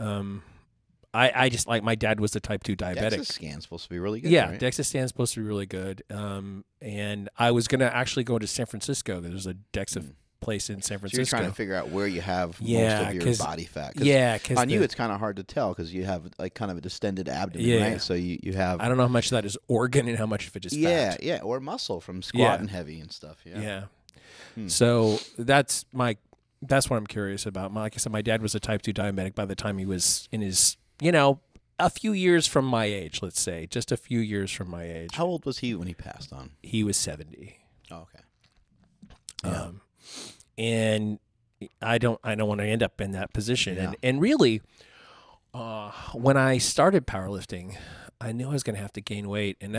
I just like my dad was a type 2 diabetic. DEXA scan's supposed to be really good. Yeah, right? DEXA scan's supposed to be really good. And I was going to actually go to San Francisco. There's a DEXA place in San Francisco. So you're trying to figure out where you have most of your body fat. Cause on you it's kind of hard to tell because you have like kind of a distended abdomen, right? So you have. I don't know how much of that is organ and how much of it is fat. Yeah, or muscle from squatting heavy and stuff. Yeah. So that's what I'm curious about. Like I said, my dad was a type 2 diabetic by the time he was in his, a few years from my age, let's say, just a few years from my age. How old was he when he passed on? He was 70. Oh, okay. Yeah. And I don't want to end up in that position. Yeah. And really, when I started powerlifting, I knew I was going to have to gain weight, and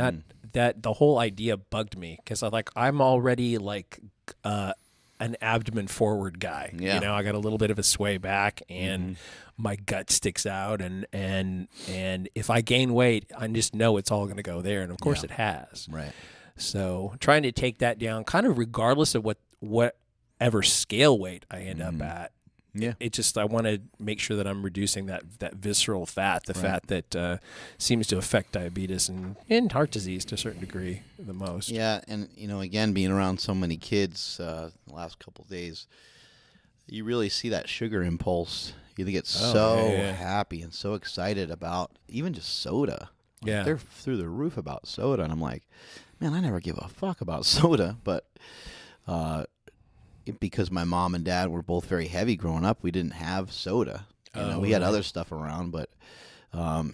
that the whole idea bugged me because I'm already like an abdomen forward guy. Yeah. I got a little bit of a sway back, and my gut sticks out, and if I gain weight, I just know it's all going to go there, and of course it has. Right. So trying to take that down, kind of regardless of whatever scale weight I end up at. Yeah. It just, I want to make sure that I'm reducing that visceral fat, the fat that seems to affect diabetes and heart disease to a certain degree the most. Yeah, and again, being around so many kids the last couple of days, you really see that sugar impulse. You get happy and so excited about even just soda. Yeah. They're through the roof about soda, and I'm like, man, I never give a fuck about soda, but because my mom and dad were both very heavy growing up, we didn't have soda. We had other stuff around, but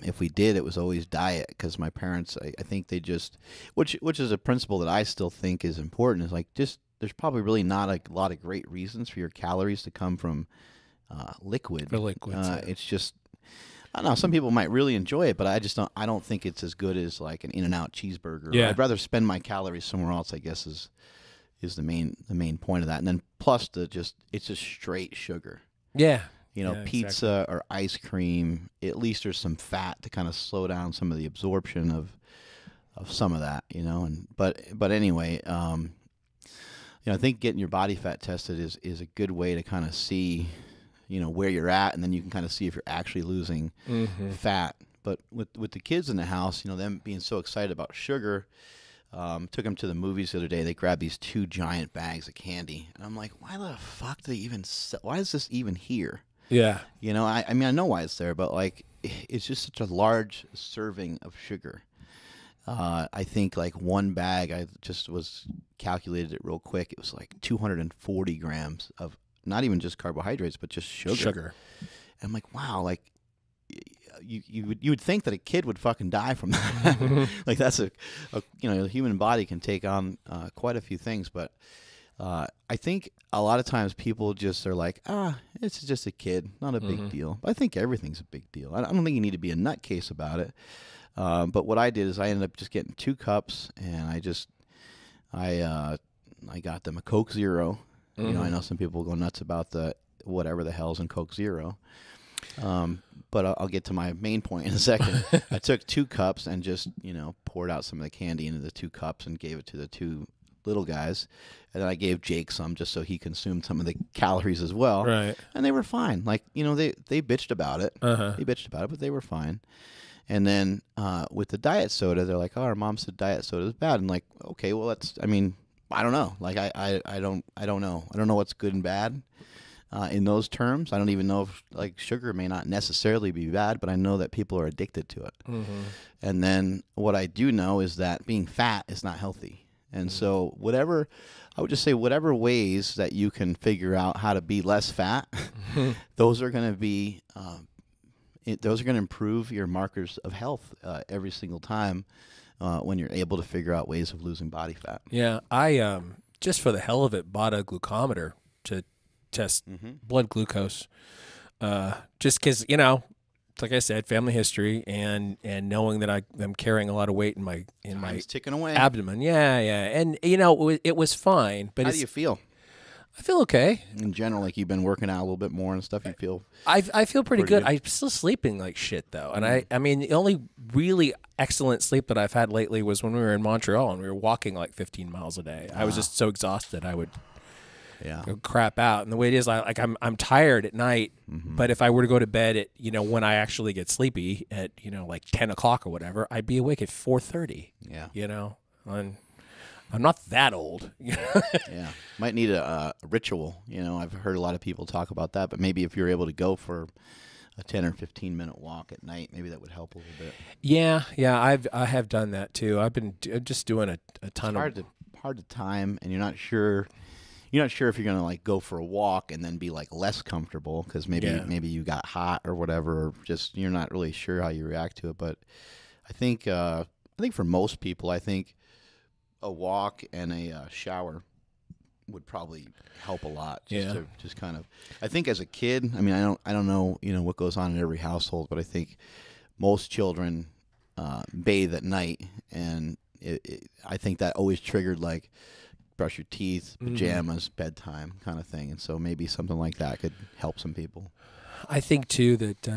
if we did, it was always diet because my parents, I think they just, which is a principle that I still think is important, is like just there's probably really not a lot of great reasons for your calories to come from liquid. For liquids, It's just, I don't know. Some people might really enjoy it, but I don't think it's as good as like an In-N-Out cheeseburger. Yeah. I'd rather spend my calories somewhere else, I guess, is the main point of that. And then plus it's just straight sugar. Yeah. Pizza or ice cream, at least there's some fat to kind of slow down some of the absorption of some of that, and but anyway, I think getting your body fat tested is a good way to kind of see, where you're at, and then you can kind of see if you're actually losing fat. But with the kids in the house, them being so excited about sugar, took them to the movies the other day. They grabbed these 2 giant bags of candy, and I'm like, why the fuck do they even why is this even here? Yeah. I mean, I know why it's there, but like, it's just such a large serving of sugar. I think like one bag, I just calculated it real quick. It was like 240 grams of not even just carbohydrates, but just sugar. And I'm like, wow, like you would think that a kid would fucking die from that. Like that's a the human body can take on quite a few things, but I think a lot of times people just are like, it's just a kid, not a big deal. But I think everything's a big deal. I don't think you need to be a nutcase about it. But what I did is I ended up just getting 2 cups, and I got them a Coke Zero. I know some people go nuts about the whatever the hell's in Coke Zero. But I'll get to my main point in a second. I took 2 cups and just, poured out some of the candy into the 2 cups and gave it to the 2 little guys. And then I gave Jake some just so he consumed some of the calories as well. Right. And they were fine. Like, they bitched about it. They bitched about it, but they were fine. And then with the diet soda, they're like, oh, our mom said diet soda is bad. And like, okay, well, I don't know. Like, I don't know. I don't know what's good and bad. In those terms, I don't even know if like sugar may not necessarily be bad, but I know that people are addicted to it. And then what I do know is that being fat is not healthy. And so I would just say whatever ways that you can figure out how to be less fat, those are going to be, those are going to improve your markers of health every single time when you're able to figure out ways of losing body fat. Yeah, I just for the hell of it bought a glucometer to test blood glucose, just because like I said, family history and knowing that I'm carrying a lot of weight in my ticking away. Abdomen. Yeah, and it was fine. But how do you feel? I feel okay in general. Like you've been working out a little bit more and stuff. You feel? I feel pretty good. I'm still sleeping like shit though, and I mean the only really excellent sleep that I've had lately was when we were in Montreal and we were walking like 15 miles a day. I was just so exhausted I would crap out. And the way it is, I'm tired at night, but if I were to go to bed at when I actually get sleepy at like 10 o'clock or whatever, I'd be awake at 4:30. Yeah, and I'm not that old. Yeah, might need a ritual. I've heard a lot of people talk about that, but maybe if you're able to go for a 10 or 15 minute walk at night, maybe that would help a little bit. Yeah, I have done that too. I've been just doing a ton of hard to time, and you're not sure if you're going to like go for a walk and then be like less comfortable because maybe you got hot or whatever, or just you're not really sure how you react to it. But I think for most people, I think a walk and a shower would probably help a lot. Just kind of. I think as a kid, I mean, I don't know what goes on in every household, but I think most children bathe at night, and I think that always triggered like brush your teeth, pajamas, bedtime kind of thing. And so maybe something like that could help some people. I think too that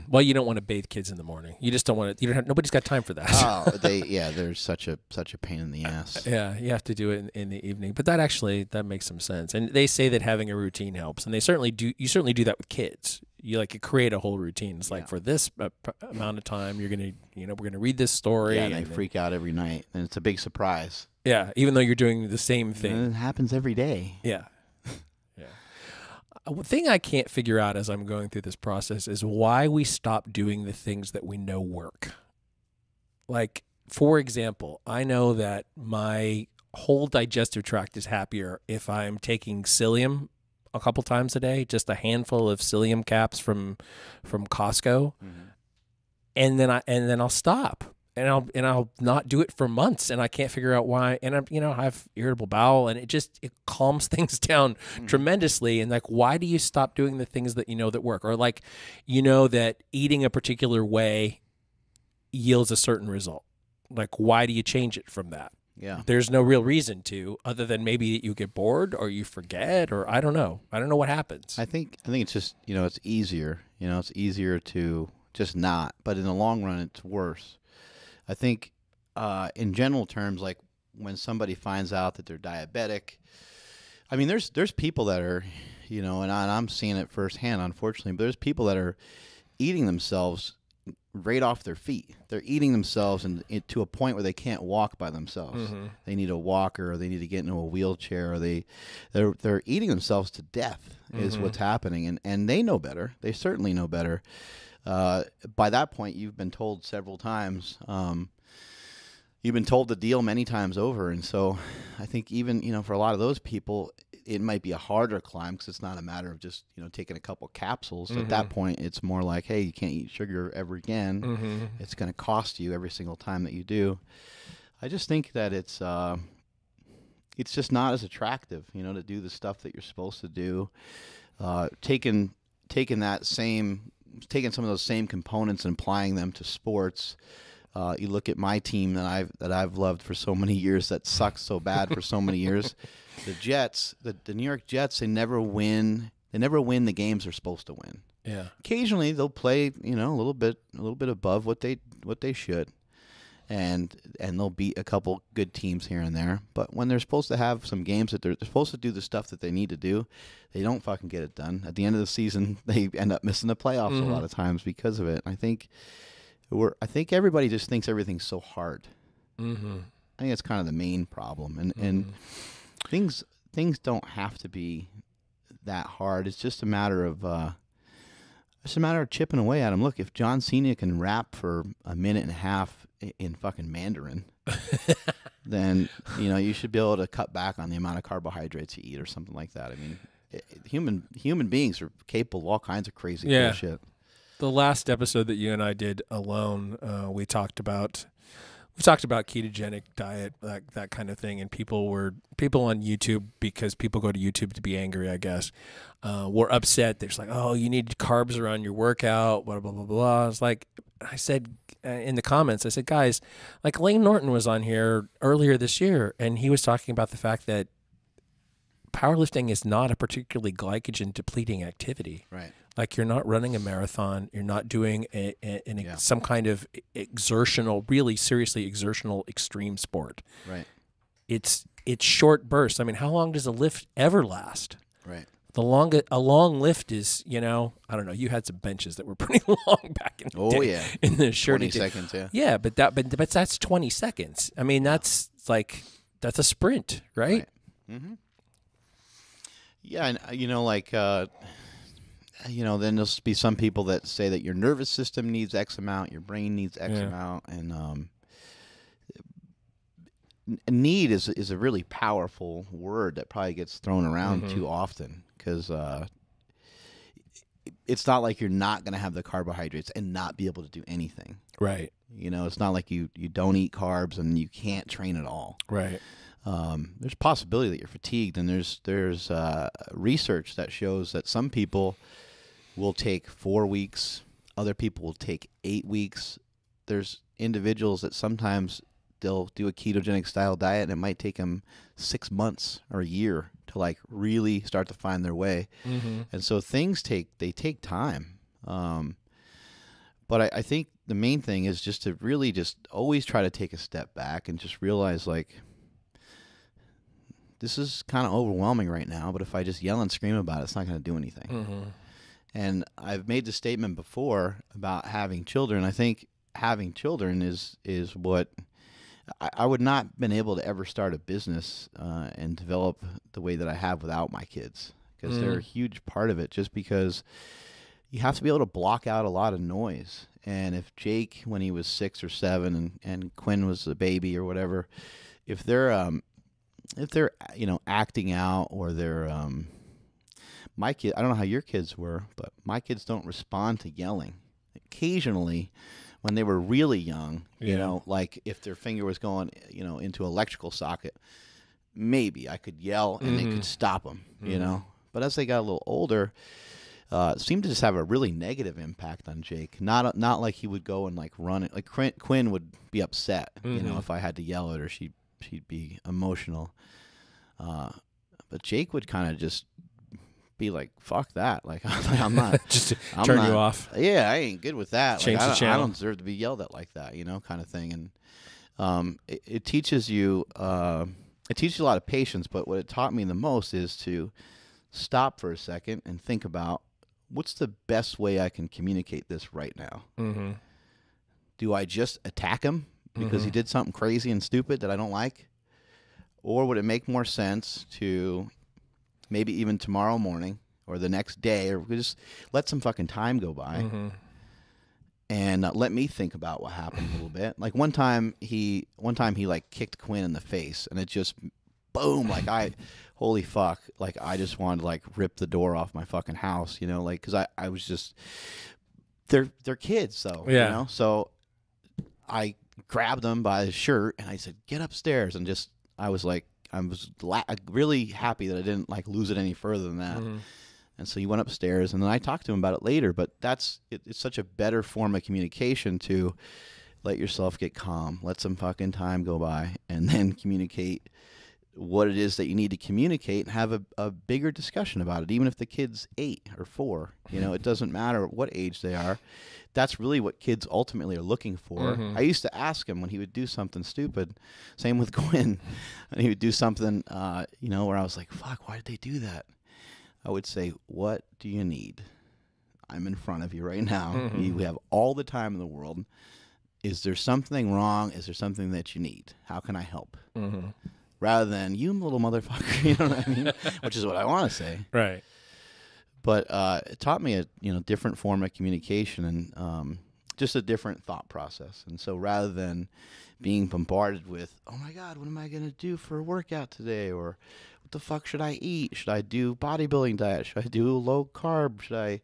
well, you don't want to bathe kids in the morning. You just don't want to. Nobody's got time for that. Oh, they're such a pain in the ass. Yeah, you have to do it in the evening. But that makes some sense. And they say that having a routine helps, and they certainly do. You certainly do that with kids. You create a whole routine. It's like for this amount of time, you're gonna we're gonna read this story. Yeah, and they freak out every night, and it's a big surprise. Yeah, even though you're doing the same thing. And it happens every day. Yeah. One thing I can't figure out as I'm going through this process is why we stop doing the things that we know work. Like, for example, I know that my whole digestive tract is happier if I'm taking psyllium a couple times a day, just a handful of psyllium caps from Costco, and then I'll stop. And I'll not do it for months, and I can't figure out why. And I have irritable bowel, and it calms things down tremendously. And like, why do you stop doing the things that that work, or like, that eating a particular way yields a certain result? Like, why do you change it from that? Yeah, there's no real reason to, other than maybe you get bored or you forget, or I don't know. I don't know what happens. I think it's just it's easier. It's easier to just not, but in the long run, it's worse. I think in general terms, like when somebody finds out that they're diabetic. I mean, there's people that are, you know, and I'm seeing it firsthand, unfortunately, but there's people that are eating themselves right off their feet. They're eating themselves to a point where they can't walk by themselves. Mm-hmm. They need a walker, or they need to get into a wheelchair, or they're eating themselves to death is what's happening, and they know better. They certainly know better. By that point, you've been told several times. You've been told the deal many times over, and so I think even, you know, for a lot of those people, it might be a harder climb because it's not a matter of just, you know, taking a couple capsules. At that point, it's more like, hey, you can't eat sugar ever again. It's going to cost you every single time that you do. I just think that it's just not as attractive, you know, to do the stuff that you're supposed to do. Taking some of those same components and applying them to sports. You look at my team that I've loved for so many years, that sucks so bad for so many years. The Jets, the New York Jets, they never win. They never win the games they're supposed to win. Yeah. Occasionally they'll play, you know, a little bit above what they should, and they'll beat a couple good teams here and there. But when they're supposed to have some games that they're supposed to do the stuff that they need to do, they don't fucking get it done. At the end of the season, they end up missing the playoffs a lot of times because of it. I think everybody just thinks everything's so hard. I think that's kind of the main problem, and things don't have to be that hard. It's just a matter of chipping away at them. Look, if John Cena can rap for a minute and a half in fucking Mandarin, then, you know, you should be able to cut back on the amount of carbohydrates you eat or something like that. I mean, human beings are capable of all kinds of crazy bullshit. The last episode that you and I did alone, we talked about ketogenic diet, that kind of thing, and people on YouTube, because people go to YouTube to be angry, I guess, were upset. They're just like, oh, you need carbs around your workout, blah blah blah blah. It's like, I said in the comments, I said, guys, like Lane Norton was on here earlier this year, and he was talking about the fact that powerlifting is not a particularly glycogen depleting activity. Right. Like, you're not running a marathon. You're not doing some kind of really seriously exertional extreme sport. Right. It's short bursts. I mean, how long does a lift ever last? Right. A long lift is, you know, I don't know. You had some benches that were pretty long back in the day. In the 20 seconds, yeah. Yeah, but that's 20 seconds. I mean, that's a sprint, right? Mm-hmm. Yeah, and you know, like, you know, then there'll be some people that say that your nervous system needs X amount, your brain needs X amount, and need is a really powerful word that probably gets thrown around too often, because it's not like you're not going to have the carbohydrates and not be able to do anything. Right. You know, it's not like you don't eat carbs and you can't train at all. Right. There's a possibility that you're fatigued, and there's research that shows that some people will take 4 weeks, other people will take 8 weeks. There's individuals that sometimes they'll do a ketogenic style diet, and it might take them 6 months or a year to like really start to find their way. And so things take time. But I think the main thing is just to really just always try to take a step back and just realize, like, this is kind of overwhelming right now, but if I just yell and scream about it, it's not going to do anything. And I've made the statement before about having children. I think having children is what I would not have been able to ever start a business and develop the way that I have without my kids, because they're a huge part of it, just because you have to be able to block out a lot of noise. And if Jake, when he was 6 or 7, and Quinn was a baby or whatever, if they're you know, acting out, or they're my kid, I don't know how your kids were, but my kids don't respond to yelling. Occasionally, when they were really young, you know, like if their finger was going, you know, into an electrical socket, maybe I could yell and they could stop them, you know. But as they got a little older, it seemed to just have a really negative impact on Jake. Not like he would go and like run it. Like Quinn would be upset, you know, if I had to yell at her. She'd be emotional. But Jake would kind of just be like, fuck that. Like, I'm not. Just turn you off. Yeah, I ain't good with that. Change like, the channel. I don't deserve to be yelled at like that, you know, kind of thing. it teaches you it teaches you a lot of patience, but what it taught me the most is to stop for a second and think about what's the best way I can communicate this right now. Mm-hmm. Do I just attack him because he did something crazy and stupid that I don't like? Or would it make more sense to maybe even tomorrow morning or the next day, or just let some fucking time go by and let me think about what happened a little bit? Like one time he like kicked Quinn in the face, and it just boom, like holy fuck, like I just wanted to like rip the door off my fucking house, you know, like because I was just they're kids, though, you know, so I grabbed him by his shirt and I said, "Get upstairs," and just I was really happy that I didn't like lose it any further than that. And so he went upstairs, and then I talked to him about it later. But it's such a better form of communication to let yourself get calm, let some fucking time go by, and then communicate what it is that you need to communicate and have a bigger discussion about it. Even if the kid's 8 or 4, you know, it doesn't matter what age they are. That's really what kids ultimately are looking for. I used to ask him when he would do something stupid. Same with Quinn. And he would do something, you know, where I was like, fuck, why did they do that? I would say, what do you need? I'm in front of you right now. You have all the time in the world. Is there something wrong? Is there something that you need? How can I help? Rather than, you little motherfucker, you know what I mean? Which is what I want to say. Right. But it taught me a different form of communication and just a different thought process. And so rather than being bombarded with, oh my God, what am I going to do for a workout today? Or what the fuck should I eat? Should I do bodybuilding diet? Should I do low carb?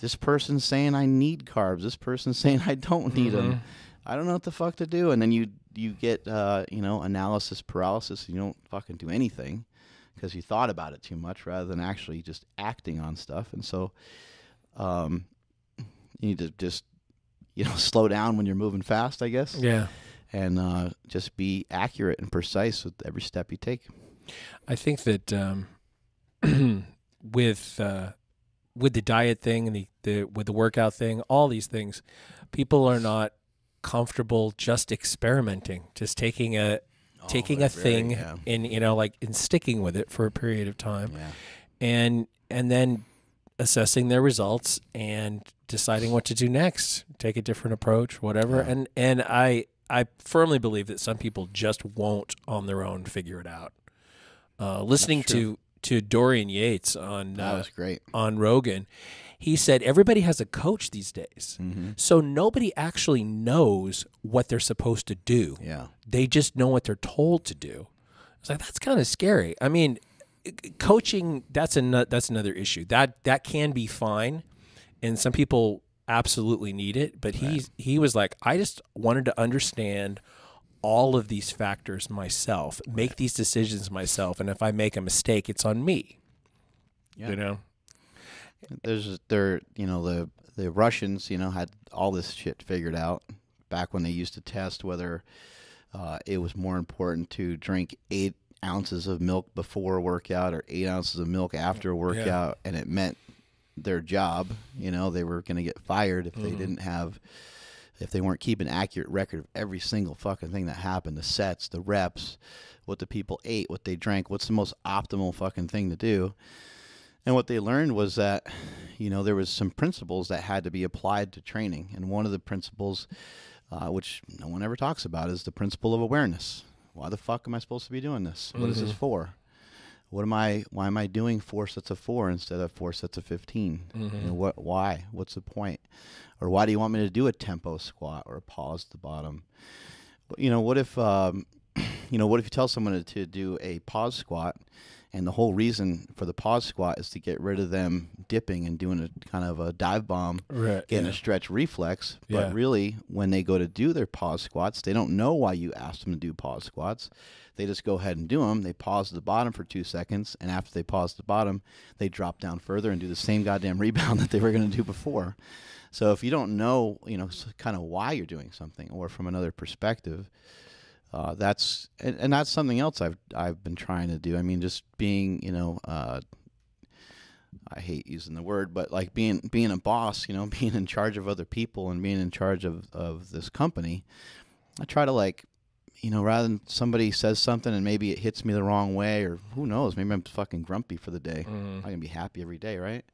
This person's saying I need carbs. This person's saying I don't need them. I don't know what the fuck to do. And then you get, analysis paralysis, and you don't fucking do anything because you thought about it too much rather than actually just acting on stuff. And so you need to just, slow down when you're moving fast, I guess. Yeah. And just be accurate and precise with every step you take. I think that with the diet thing and with the workout thing, all these things, people are not comfortable just experimenting, just taking a thing and and sticking with it for a period of time, and then assessing their results and deciding what to do next, take a different approach, whatever. And I firmly believe that some people just won't on their own figure it out. Listening to Dorian Yates on that was great on Rogan, he said everybody has a coach these days, so nobody actually knows what they're supposed to do. Yeah, they just know what they're told to do. It's like, that's kind of scary. I mean, coaching, that's another issue. That can be fine, and some people absolutely need it. But he was like, I just wanted to understand all of these factors myself, make these decisions myself, and if I make a mistake, it's on me. Yeah. The Russians, had all this shit figured out back when they used to test whether it was more important to drink 8 ounces of milk before a workout or 8 ounces of milk after a workout, and it meant their job. They were going to get fired if they didn't have. If they weren't keeping an accurate record of every single fucking thing that happened, the sets, the reps, what the people ate, what they drank, what's the most optimal fucking thing to do. And what they learned was that, there was some principles that had to be applied to training. And one of the principles, which no one ever talks about, is the principle of awareness. Why the fuck am I supposed to be doing this? What is this for? Why am I doing 4 sets of 4 instead of 4 sets of 15? Why? What's the point? Or why do you want me to do a tempo squat or a pause at the bottom? What if you tell someone to do a pause squat, and the whole reason for the pause squat is to get rid of them dipping and doing a kind of a dive bomb, getting a stretch reflex. But really, when they go to do their pause squats, they don't know why you asked them to do pause squats. They just go ahead and do them. They pause at the bottom for 2 seconds, and after they pause at the bottom, they drop down further and do the same goddamn rebound that they were going to do before. So if you don't know, kind of why you're doing something, or from another perspective, that's something else I've been trying to do. I mean, just being, I hate using the word, but like being a boss, being in charge of other people and being in charge of this company, I try to rather than somebody says something and maybe it hits me the wrong way, or who knows, maybe I'm fucking grumpy for the day. I'm not gonna be happy every day, right?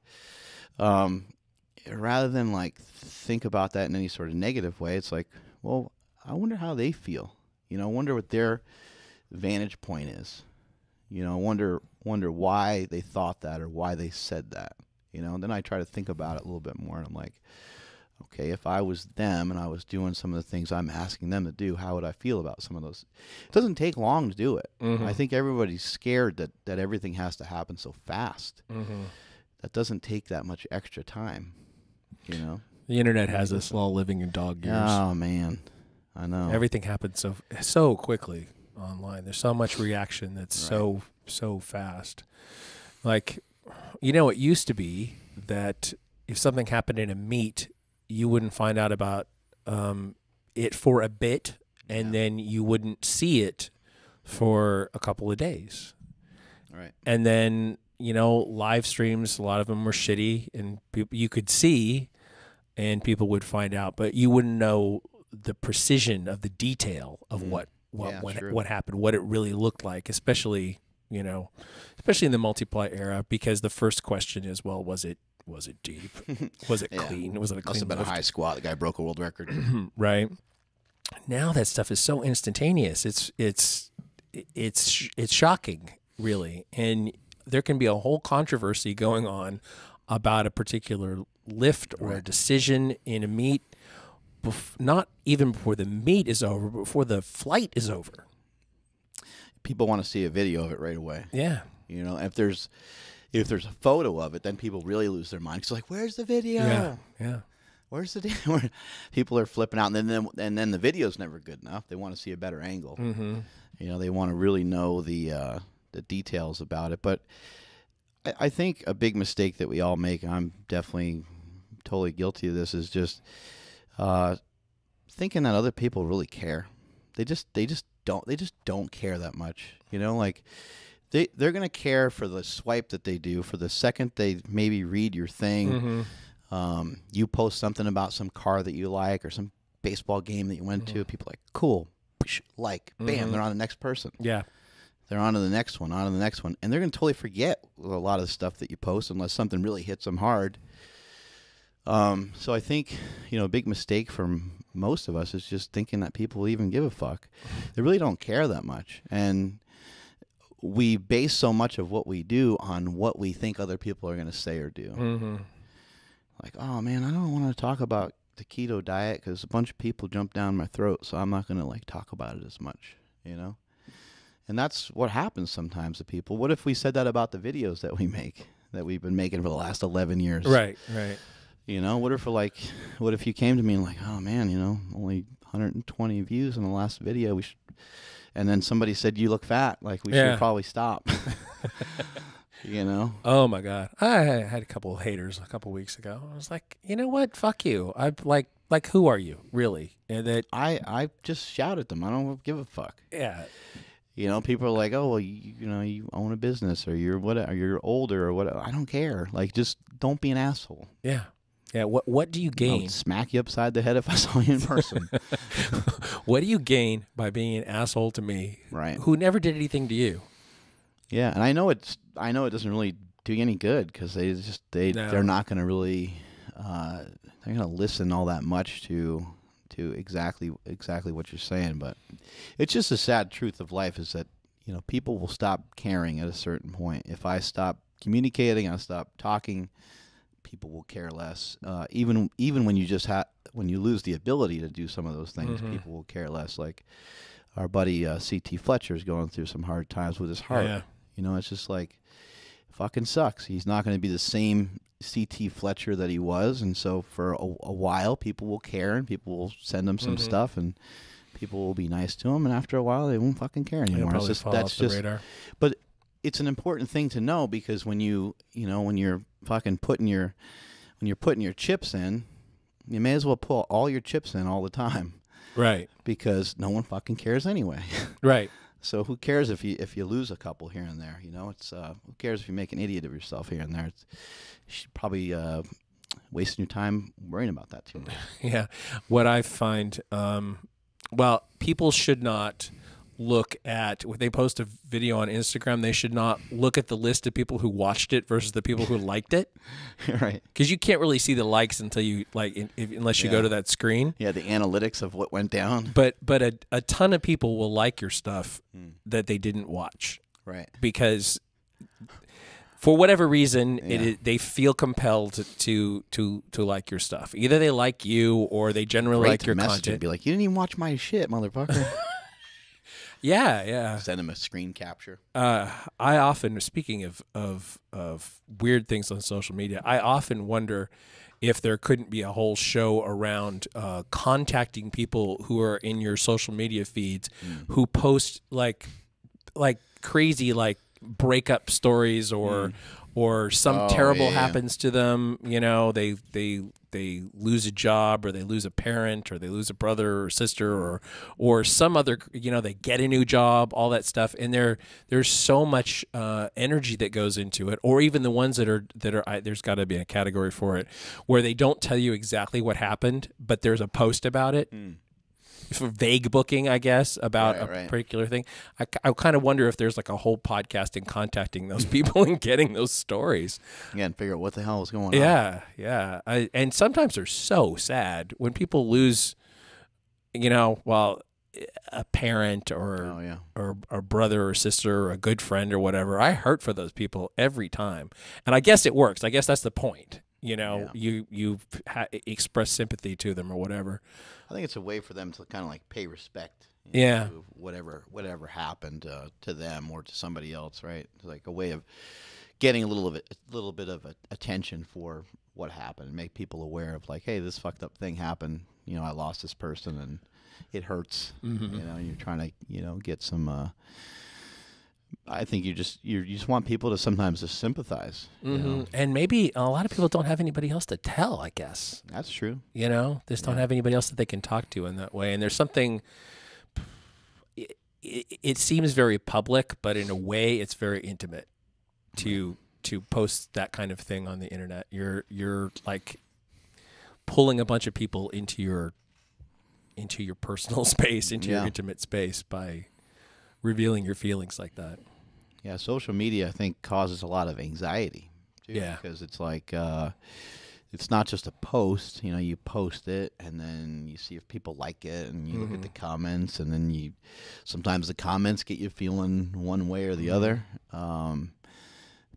Rather than like think about that in any sort of negative way, it's like, well, I wonder how they feel. I wonder what their vantage point is. Wonder why they thought that or why they said that. And then I try to think about it a little bit more, and I'm like, okay, if I was them and I was doing some of the things I'm asking them to do, how would I feel about some of those? It doesn't take long to do it. I think everybody's scared that everything has to happen so fast. That doesn't take that much extra time, The internet has us all living in dog years. Oh, man. I know. Everything happens so quickly online. There's so much reaction that's so fast. Like, it used to be that if something happened in a meet, you wouldn't find out about it for a bit, and then you wouldn't see it for a couple of days. Right. And then, live streams, a lot of them were shitty, and you could see, and people would find out, but you wouldn't know the precision of the detail of what happened, what it really looked like, especially in the multiply era, because the first question is, well, was it deep? Was it clean? Was it a clean? Must have been lift? a high squat. The guy broke a world record. Right. Now that stuff is so instantaneous. It's shocking, really, and there can be a whole controversy going on about a particular lift or a decision in a meet. Not even before the meet is over, but before the flight is over. People want to see a video of it right away. Yeah. If there's a photo of it, then people really lose their mind. It's like, where's the video? Yeah. Where's the video? People are flipping out, and then the video's never good enough. They want to see a better angle. They want to really know the details about it. But I think a big mistake that we all make, and I'm definitely totally guilty of this, is just thinking that other people really care. They just don't care that much. Like they're gonna care for the swipe that they do, for the second they maybe read your thing. You post something about some car that you like or some baseball game that you went to. People are like, cool, like, bam, they're on the next person. Yeah, they're on to the next one, and they're gonna totally forget a lot of the stuff that you post unless something really hits them hard. So I think, a big mistake for most of us is just thinking that people even give a fuck. They really don't care that much. And we base so much of what we do on what we think other people are going to say or do. Like, oh man, I don't want to talk about the keto diet because a bunch of people jump down my throat, so I'm not going to talk about it as much, And that's what happens sometimes to people. What if we said that about the videos that we make, that we've been making for the last 11 years? Right. What if you came to me and like, oh man, only 120 views in the last video. And then somebody said, you look fat. Like, we should probably stop. Oh my God. I had a couple of haters a couple of weeks ago. I was like, you know what? Fuck you. I like, who are you really? And that I just shout at them. I don't give a fuck. Yeah. People are like, oh, well, you own a business, or you're older, or what? I don't care. Like, just don't be an asshole. Yeah. Yeah, what do you gain? I'll smack you upside the head if I saw you in person. What do you gain by being an asshole to me? Right. Who never did anything to you? Yeah, and I know it doesn't really do you any good because they're not going to really they're going to listen all that much to exactly what you're saying. But it's just a sad truth of life is that people will stop caring at a certain point. If I stop communicating, I stop talking, people will care less. Even when you when you lose the ability to do some of those things, people will care less. Like our buddy C.T. Fletcher is going through some hard times with his heart. Yeah. It's just like, fucking sucks. He's not going to be the same C.T. Fletcher that he was, and so for a while, people will care and people will send him some stuff, and people will be nice to him, and after a while, they won't fucking care anymore. It's just that's just radar. But it's an important thing to know because when when you're fucking putting your chips in, you may as well put all your chips in all the time. Right. Because no one fucking cares anyway. Right. So who cares if you lose a couple here and there? It's who cares if you make an idiot of yourself here and there? You should probably wasting your time worrying about that too much. Yeah. What I find Well, people should not look at, when they post a video on Instagram, they should not look at the list of people who watched it versus the people who liked it. Right. Because you can't really see the likes until you, unless you go to that screen. Yeah, the analytics of what went down. But a ton of people will like your stuff that they didn't watch. Right. Because for whatever reason, they feel compelled to like your stuff. Either they like you or they generally like your content. Be like, you didn't even watch my shit, motherfucker. Yeah. Send him a screen capture. I often, speaking of weird things on social media, I often wonder if there couldn't be a whole show around contacting people who are in your social media feeds who post like crazy breakup stories or some terrible happens to them. You know, they lose a job or they lose a parent or they lose a brother or sister or some other, they get a new job, all that stuff. And there's so much energy that goes into it. Or even the ones that are there's got to be a category for it where they don't tell you exactly what happened, but there's a post about it. For vague booking, I guess, about a particular thing. I kind of wonder if there's like a whole podcast in contacting those people and getting those stories. Yeah, and figure out what the hell is going on. Yeah. And sometimes they're so sad when people lose, a parent or a brother or sister or a good friend or whatever. I hurt for those people every time. And I guess it works. I guess that's the point. You express sympathy to them or whatever. I think it's a way for them to kind of pay respect. To whatever happened to them or to somebody else, right? It's like a way of getting a little bit of attention for what happened, and make people aware of hey, this fucked up thing happened. I lost this person and it hurts. And you're trying to get some. I think you just want people to sometimes just sympathize. And maybe a lot of people don't have anybody else to tell, I guess. That's true. They just don't have anybody else that they can talk to in that way. And there's something, it seems very public, but in a way it's very intimate to post that kind of thing on the internet. You're like pulling a bunch of people into your personal space, into your intimate space by revealing your feelings like that. Yeah, social media, I think, causes a lot of anxiety, too. Yeah. Because it's it's not just a post. You post it, and then you see if people like it, and you look at the comments, and then sometimes the comments get you feeling one way or the other.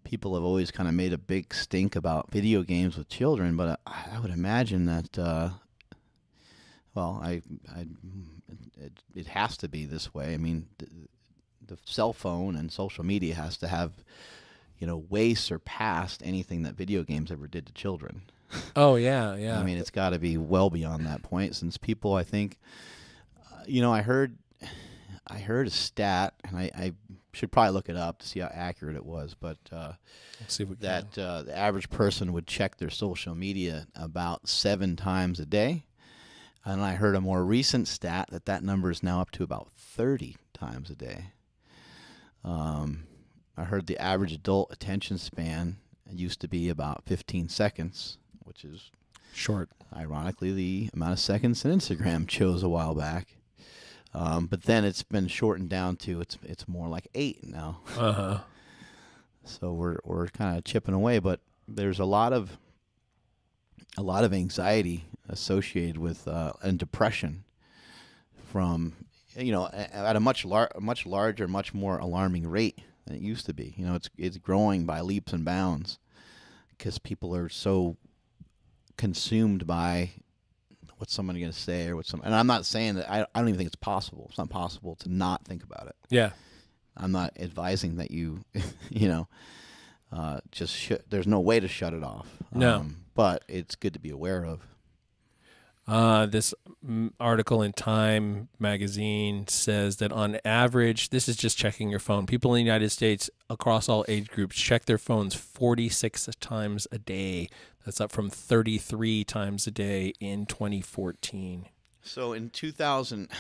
People have always kind of made a big stink about video games with children, but I would imagine that, it has to be this way. I mean, the cell phone and social media has to have, way surpassed anything that video games ever did to children. Oh, yeah. I mean, it's got to be well beyond that point, since people, I think, I heard a stat, and I should probably look it up to see how accurate it was, but let's see if the average person would check their social media about 7 times a day. And I heard a more recent stat that number is now up to about 30 times a day. I heard the average adult attention span used to be about 15 seconds, which is short. Ironically, the amount of seconds that Instagram chose a while back. But then it's been shortened down to it's more like 8 now. So we're kind of chipping away, but there's a lot of anxiety associated with and depression from at a much larger, much more alarming rate than it used to be. It's growing by leaps and bounds because people are so consumed by what's somebody going to say or and I'm not saying that I don't even think it's possible. It's not possible to not think about it. Yeah. I'm not advising that you there's no way to shut it off. No. But it's good to be aware of. This article in Time magazine says that on average, this is just checking your phone, people in the United States across all age groups check their phones 46 times a day. That's up from 33 times a day in 2014. So in 2000,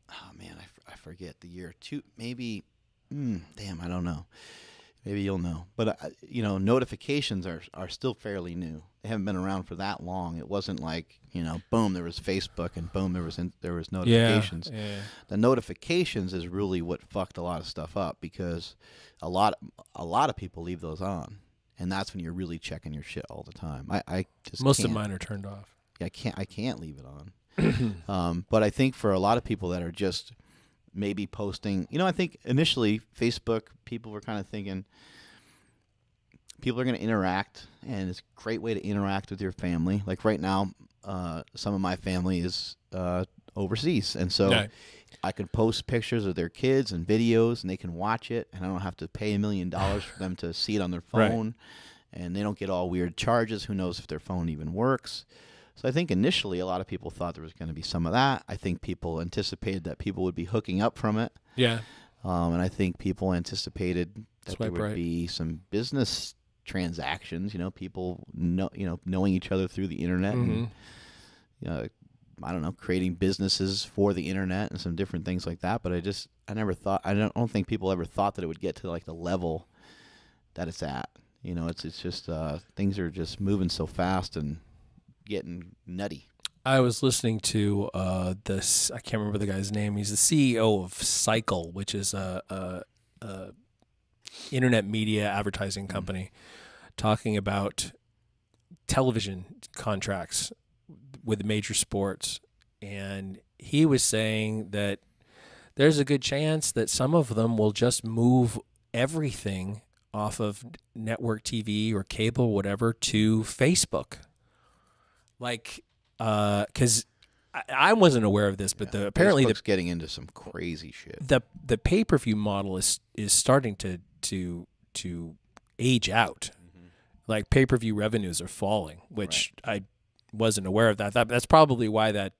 I forget the year. Damn, I don't know. Maybe you'll know. But, you know, notifications are still fairly new. They haven't been around for that long. It wasn't like, you know, boom, there was Facebook and boom, there was notifications. Yeah. The notifications is really what fucked a lot of stuff up, because a lot of people leave those on, and that's when you're really checking your shit all the time. I just Most can't. of mine are turned off. I can't leave it on. But I think for a lot of people that are just maybe posting, you know, I think initially Facebook, people were kind of thinking people are going to interact, and it's a great way to interact with your family. Like right now, some of my family is overseas, and so I can post pictures of their kids and videos, and they can watch it, and I don't have to pay $1 million for them to see it on their phone, and they don't get all weird charges. Who knows if their phone even works? So I think initially a lot of people thought there was going to be some of that. I think people anticipated that people would be hooking up from it. Yeah. And I think people anticipated that there would right. be some business transactions, you know, people knowing each other through the internet and I don't know, creating businesses for the internet and some different things like that. But I don't think people ever thought that it would get to like the level that it's at. You know, it's just things are just moving so fast and getting nutty. I was listening to this. I can't remember the guy's name. He's the CEO of Cycle, which is a internet media advertising company, talking about television contracts with major sports, and he was saying that there's a good chance that some of them will just move everything off of network TV or cable, or whatever, to Facebook. Like, because I wasn't aware of this, but apparently Facebook's getting into some crazy shit. The pay-per-view model is starting to age out. Like pay-per-view revenues are falling, which I wasn't aware of that. That's probably why that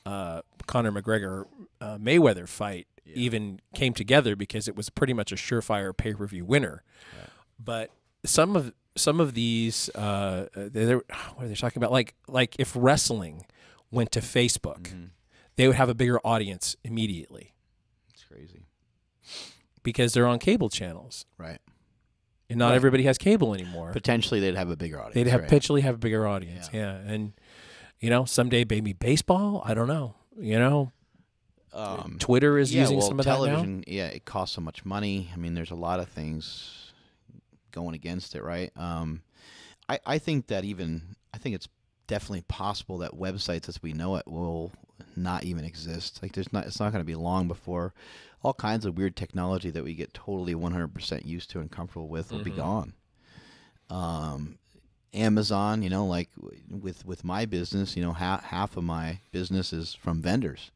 Conor McGregor Mayweather fight even came together, because it was pretty much a surefire pay-per-view winner. Right. But some of these what are they talking about? Like if wrestling went to Facebook, they would have a bigger audience immediately. It's crazy. Because they're on cable channels. Right. And not everybody has cable anymore. Potentially they'd have a bigger audience. They'd potentially have a bigger audience. Yeah. And you know, someday maybe baseball, I don't know. You know, Twitter is using some of television, that now. Yeah, it costs so much money. I mean, there's a lot of things going against it, right? I think that I think it's definitely possible that websites as we know it will not even exist. Like it's not going to be long before all kinds of weird technology that we get totally 100% used to and comfortable with will be gone. Amazon, you know, like with my business, you know, half of my business is from vendors,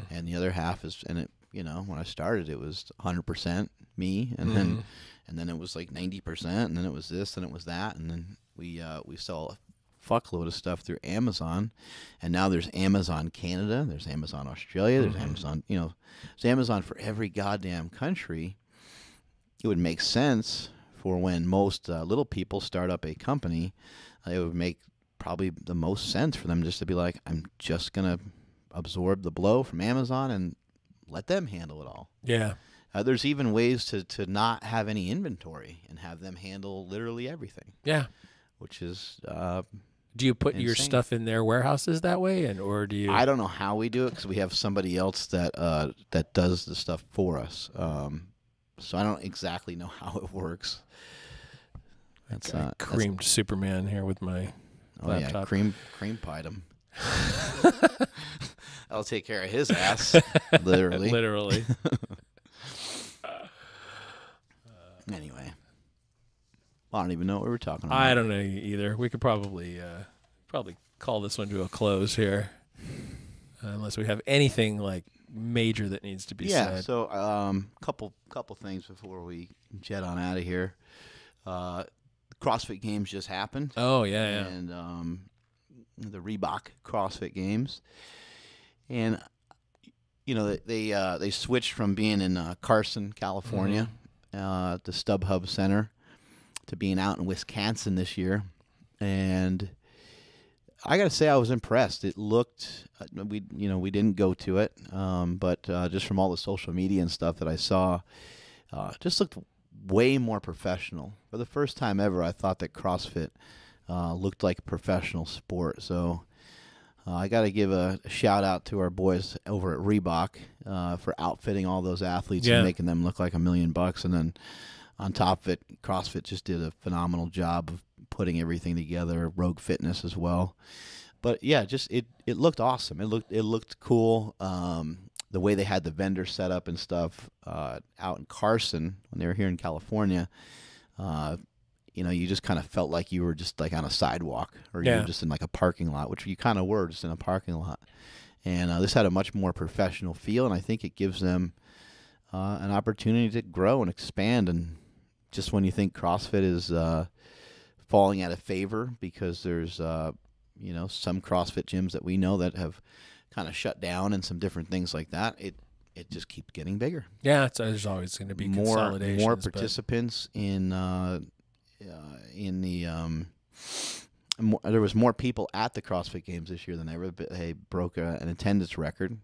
and the other half is, and it, you know, when I started, it was 100% me, and then it was like 90%, and then it was this, and it was that, and then we sell a fuckload of stuff through Amazon, and now there's Amazon Canada, there's Amazon Australia, there's Amazon, you know, there's Amazon for every goddamn country. It would make sense for when most little people start up a company, it would make probably the most sense for them just to be like, I'm just going to absorb the blow from Amazon and let them handle it all. Yeah. There's even ways to not have any inventory and have them handle literally everything. Yeah. Which is do you put insane. your stuff in their warehouses that way, or do you? I don't know how we do it, because we have somebody else that that does the stuff for us. So I don't exactly know how it works. That's creamed Superman here with my laptop. Yeah, cream pied him. I'll take care of his ass, literally. Literally. Anyway, I don't even know what we were talking about. I don't know either. We could probably call this one to a close here, unless we have anything like major that needs to be said. Yeah. So, couple things before we jet on out of here. CrossFit Games just happened. Oh yeah. And the Reebok CrossFit Games, and you know they switched from being in Carson, California, the StubHub Center, to being out in Wisconsin this year, and I got to say I was impressed. It looked we didn't go to it, but just from all the social media and stuff that I saw, just looked way more professional. For the first time ever, I thought that CrossFit looked like a professional sport. So I got to give a shout out to our boys over at Reebok for outfitting all those athletes and making them look like $1 million. And then on top of it, CrossFit just did a phenomenal job of putting everything together. Rogue Fitness as well. But yeah, just it looked awesome. It looked cool. The way they had the vendor set up and stuff out in Carson when they were here in California, you just kind of felt like you were just like on a sidewalk or you were just in like a parking lot, which you kind of were just in a parking lot. And this had a much more professional feel, and I think it gives them an opportunity to grow and expand. And just when you think CrossFit is falling out of favor because there's some CrossFit gyms that we know that have kind of shut down and some different things like that, it just keeps getting bigger. Yeah, there's always going to be consolidations. More participants there was more people at the CrossFit Games this year than ever. They broke an attendance record.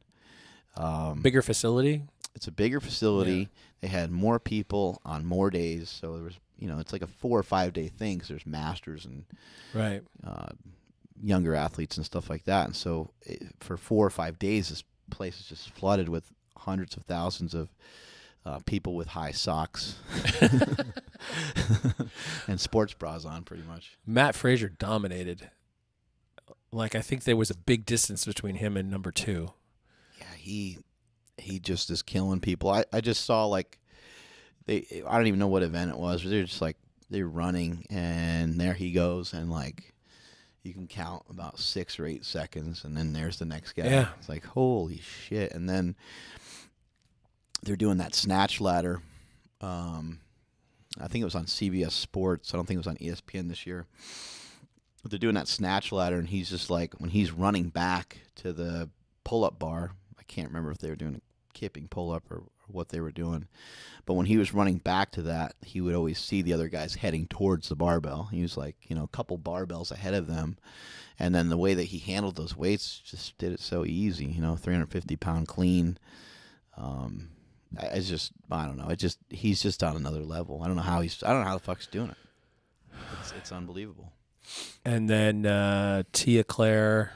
Bigger facility? It's a bigger facility. Yeah. They had more people on more days. So there was, it's like a 4 or 5 day thing because there's masters and younger athletes and stuff like that. And so for 4 or 5 days, this place is just flooded with hundreds of thousands of people with high socks and sports bras on, pretty much. Matt Fraser dominated. Like, I think there was a big distance between him and number 2. Yeah, he just is killing people. I just saw, like, I don't even know what event it was, but they're just like, they're running, and there he goes, and like, you can count about 6 or 8 seconds, and then there's the next guy. Yeah. It's like, holy shit. And then they're doing that snatch ladder. I think it was on CBS Sports. I don't think it was on ESPN this year. But they're doing that snatch ladder, and he's just like, when he's running back to the pull-up bar, I can't remember if they were doing a kipping pull-up or what they were doing. But when he was running back to that, he would always see the other guys heading towards the barbell. He was like, a couple barbells ahead of them. And then the way that he handled those weights just did it so easy, 350-pound clean. I don't know. He's just on another level. I don't know how the fuck he's doing it. It's unbelievable. And then Tia Claire.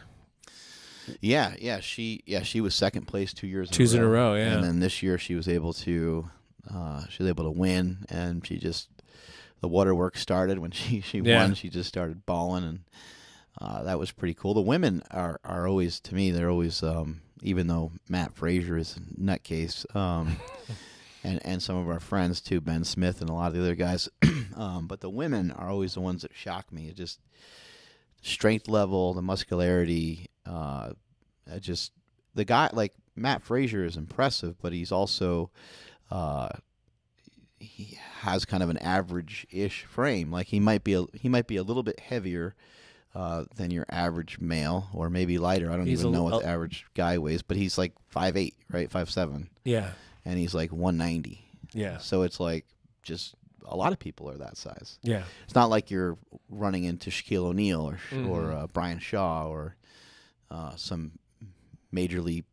Yeah, she was second place 2 years in a row. Yeah. And then this year she was able to win, and the waterworks started when she won. She just started balling, and that was pretty cool. The women are always, to me, they're always, even though Matt Fraser is a nutcase, and some of our friends too, Ben Smith and a lot of the other guys, but the women are always the ones that shock me. It just strength level, the muscularity, the guy, like Matt Fraser is impressive, but he's also he has kind of an average-ish frame. Like he might be a little bit heavier than your average male, or maybe lighter. I don't even know what the average guy weighs, but he's like 5'8", right, 5'7". Yeah, and he's like 190. Yeah, so it's like just a lot of people are that size. Yeah, it's not like you're running into Shaquille O'Neal or Brian Shaw or some majorly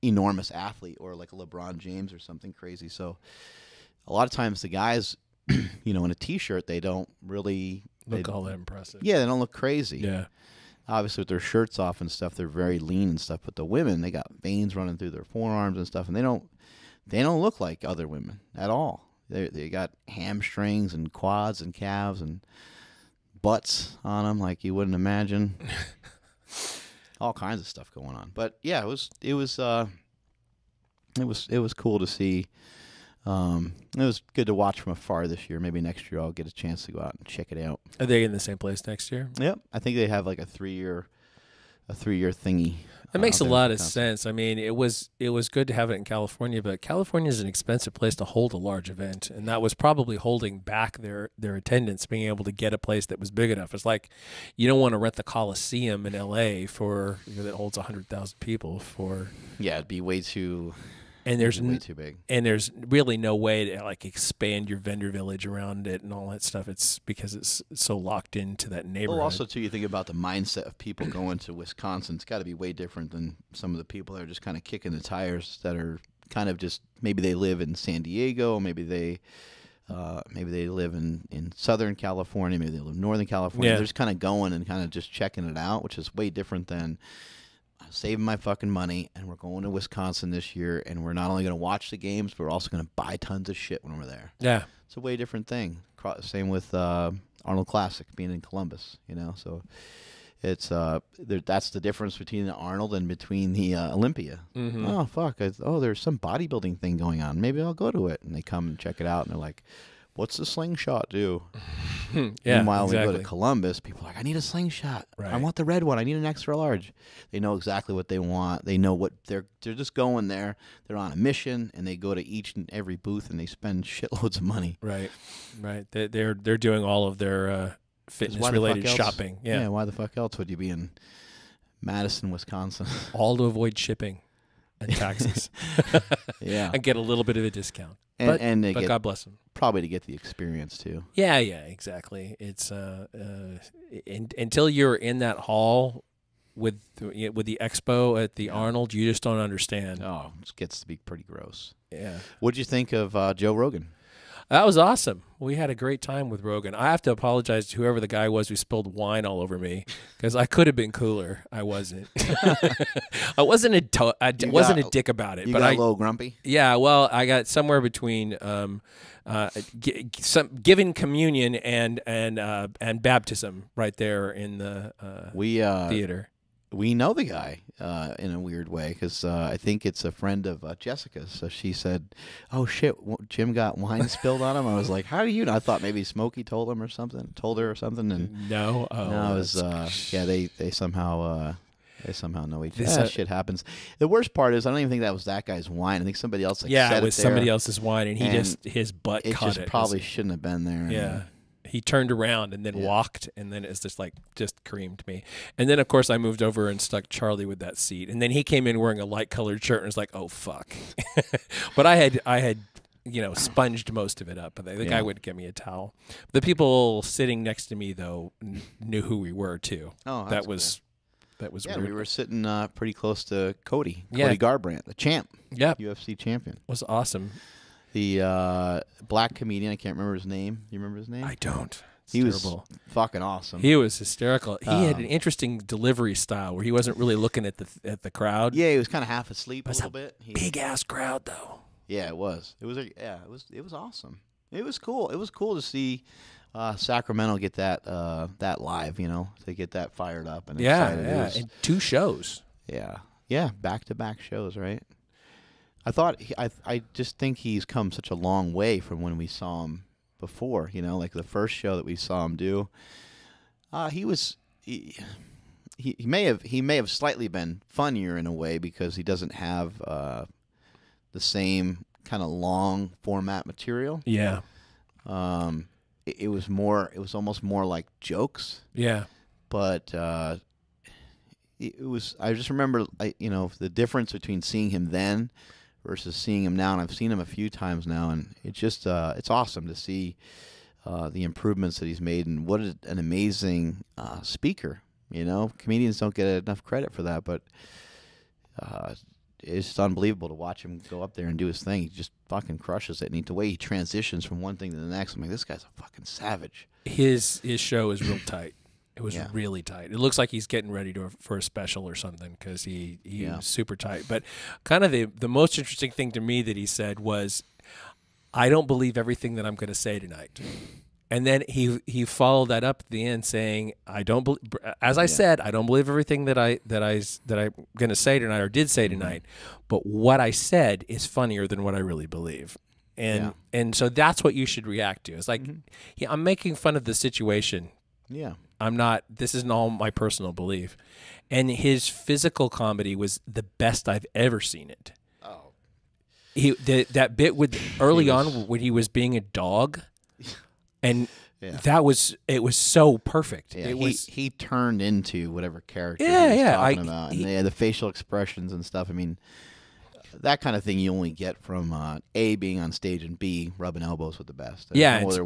enormous athlete, or like a LeBron James or something crazy. So a lot of times the guys, in a t-shirt, they don't really look all that impressive. Yeah, they don't look crazy. Yeah. Obviously with their shirts off and stuff, they're very lean and stuff. But the women, they got veins running through their forearms and stuff, and they don't look like other women at all. They got hamstrings and quads and calves and butts on them like you wouldn't imagine. All kinds of stuff going on. But yeah, it was cool to see. It was good to watch from afar this year. Maybe next year I'll get a chance to go out and check it out. Are they in the same place next year? Yep. I think they have like a 3-year thingy. That makes a lot of sense. I mean, it was good to have it in California, but California is an expensive place to hold a large event, and that was probably holding back their attendance, being able to get a place that was big enough. It's like you don't want to rent the Coliseum in LA that holds 100,000 people for. Yeah, it'd be way too. And there's way too big. And there's really no way to like expand your vendor village around it and all that stuff. It's because it's so locked into that neighborhood. Well, also too, you think about the mindset of people going to Wisconsin. It's got to be way different than some of the people that are just kind of kicking the tires, that are kind of just, maybe they live in San Diego, maybe they maybe they live in Southern California, maybe they live in Northern California. Yeah. They're just kind of going and kind of just checking it out, which is way different than saving my fucking money, and we're going to Wisconsin this year, and we're not only going to watch the games, but we're also going to buy tons of shit when we're there. Yeah. It's a way different thing. Same with Arnold Classic being in Columbus, you know. So it's that's the difference between the Arnold and between the Olympia. Mm-hmm. Oh fuck! There's some bodybuilding thing going on. Maybe I'll go to it. And they come and check it out, and they're like, "What's the slingshot do?" Yeah. Meanwhile, exactly. when we go to Columbus, people are like, "I need a slingshot. Right. I want the red one. I need an extra large." They know exactly what they want. They know what they're just going there. They're on a mission, and they go to each and every booth, and they spend shitloads of money. Right. They're doing all of their fitness related shopping. Yeah. Why the fuck else would you be in Madison, Wisconsin? All to avoid shipping and taxes. Yeah. And get a little bit of a discount. And But God bless them. Probably to get the experience too. Yeah, exactly. It's until you're in that hall with the expo at the Arnold, you just don't understand. Oh, it gets to be pretty gross. Yeah. What'd you think of Joe Rogan? That was awesome. We had a great time with Rogan. I have to apologize to whoever the guy was who spilled wine all over me because I could have been cooler. I wasn't. I wasn't a dick about it. You but got a little grumpy? Yeah, well, I got somewhere between giving communion and baptism right there in the theater. We know the guy in a weird way because I think it's a friend of Jessica's. So she said, "Oh shit, Jim got wine spilled on him." I was like, "How do you know?" I thought maybe Smokey told her or something. And no, no, it was they somehow know each other. Shit happens. The worst part is I don't even think that was that guy's wine. I think somebody else. Yeah, it was there, somebody else's wine, and his butt it caught just probably shouldn't have been there. Yeah. He turned around and then walked, and then it's just creamed me. And then, of course, I moved over and stuck Charlie with that seat. And then he came in wearing a light-colored shirt and was like, "Oh fuck!" But I had sponged most of it up. But the guy would give me a towel. The people sitting next to me though knew who we were too. Oh, that was weird. We were sitting pretty close to Cody Garbrandt, the champ. Yeah, UFC champion. Was awesome. The black comedian, I can't remember his name. You remember his name? I don't. He terrible. was fucking awesome. He was hysterical. He had an interesting delivery style where he wasn't really looking at the crowd. Yeah, he was kind of half asleep a little bit. Big ass crowd though. Yeah, it was. It was awesome. It was cool. It was cool to see Sacramento get that live. To get that fired up and excited. Yeah, and 2 shows. Yeah, back-to-back shows, right? I just think he's come such a long way from when we saw him before. Like the first show that we saw him do. He may have slightly been funnier in a way because he doesn't have the same kind of long format material. Yeah. It was almost more like jokes. Yeah. But it was. I just remember, the difference between seeing him then versus seeing him now, and I've seen him a few times now, and it's just it's awesome to see the improvements that he's made, and what an amazing speaker. Comedians don't get enough credit for that, but it's just unbelievable to watch him go up there and do his thing. He just fucking crushes it, and the way he transitions from one thing to the next, I'm like, this guy's a fucking savage. His show is real tight. It was really tight. It looks like he's getting ready for a special or something because he was super tight. But kind of the most interesting thing to me that he said was, "I don't believe everything that I'm going to say tonight." And then he followed that up at the end saying, "I don't as I said, I don't believe everything that I'm going to say tonight or did say tonight, but what I said is funnier than what I really believe." And so that's what you should react to. It's like, I'm making fun of the situation. Yeah. I'm not, this isn't all my personal belief. And his physical comedy was the best I've ever seen it. Oh. That bit with early on when he was being a dog, and it was so perfect. Yeah, he turned into whatever character he was talking about. And the facial expressions and stuff. I mean, that kind of thing you only get from A, being on stage, and B, rubbing elbows with the best. There's no other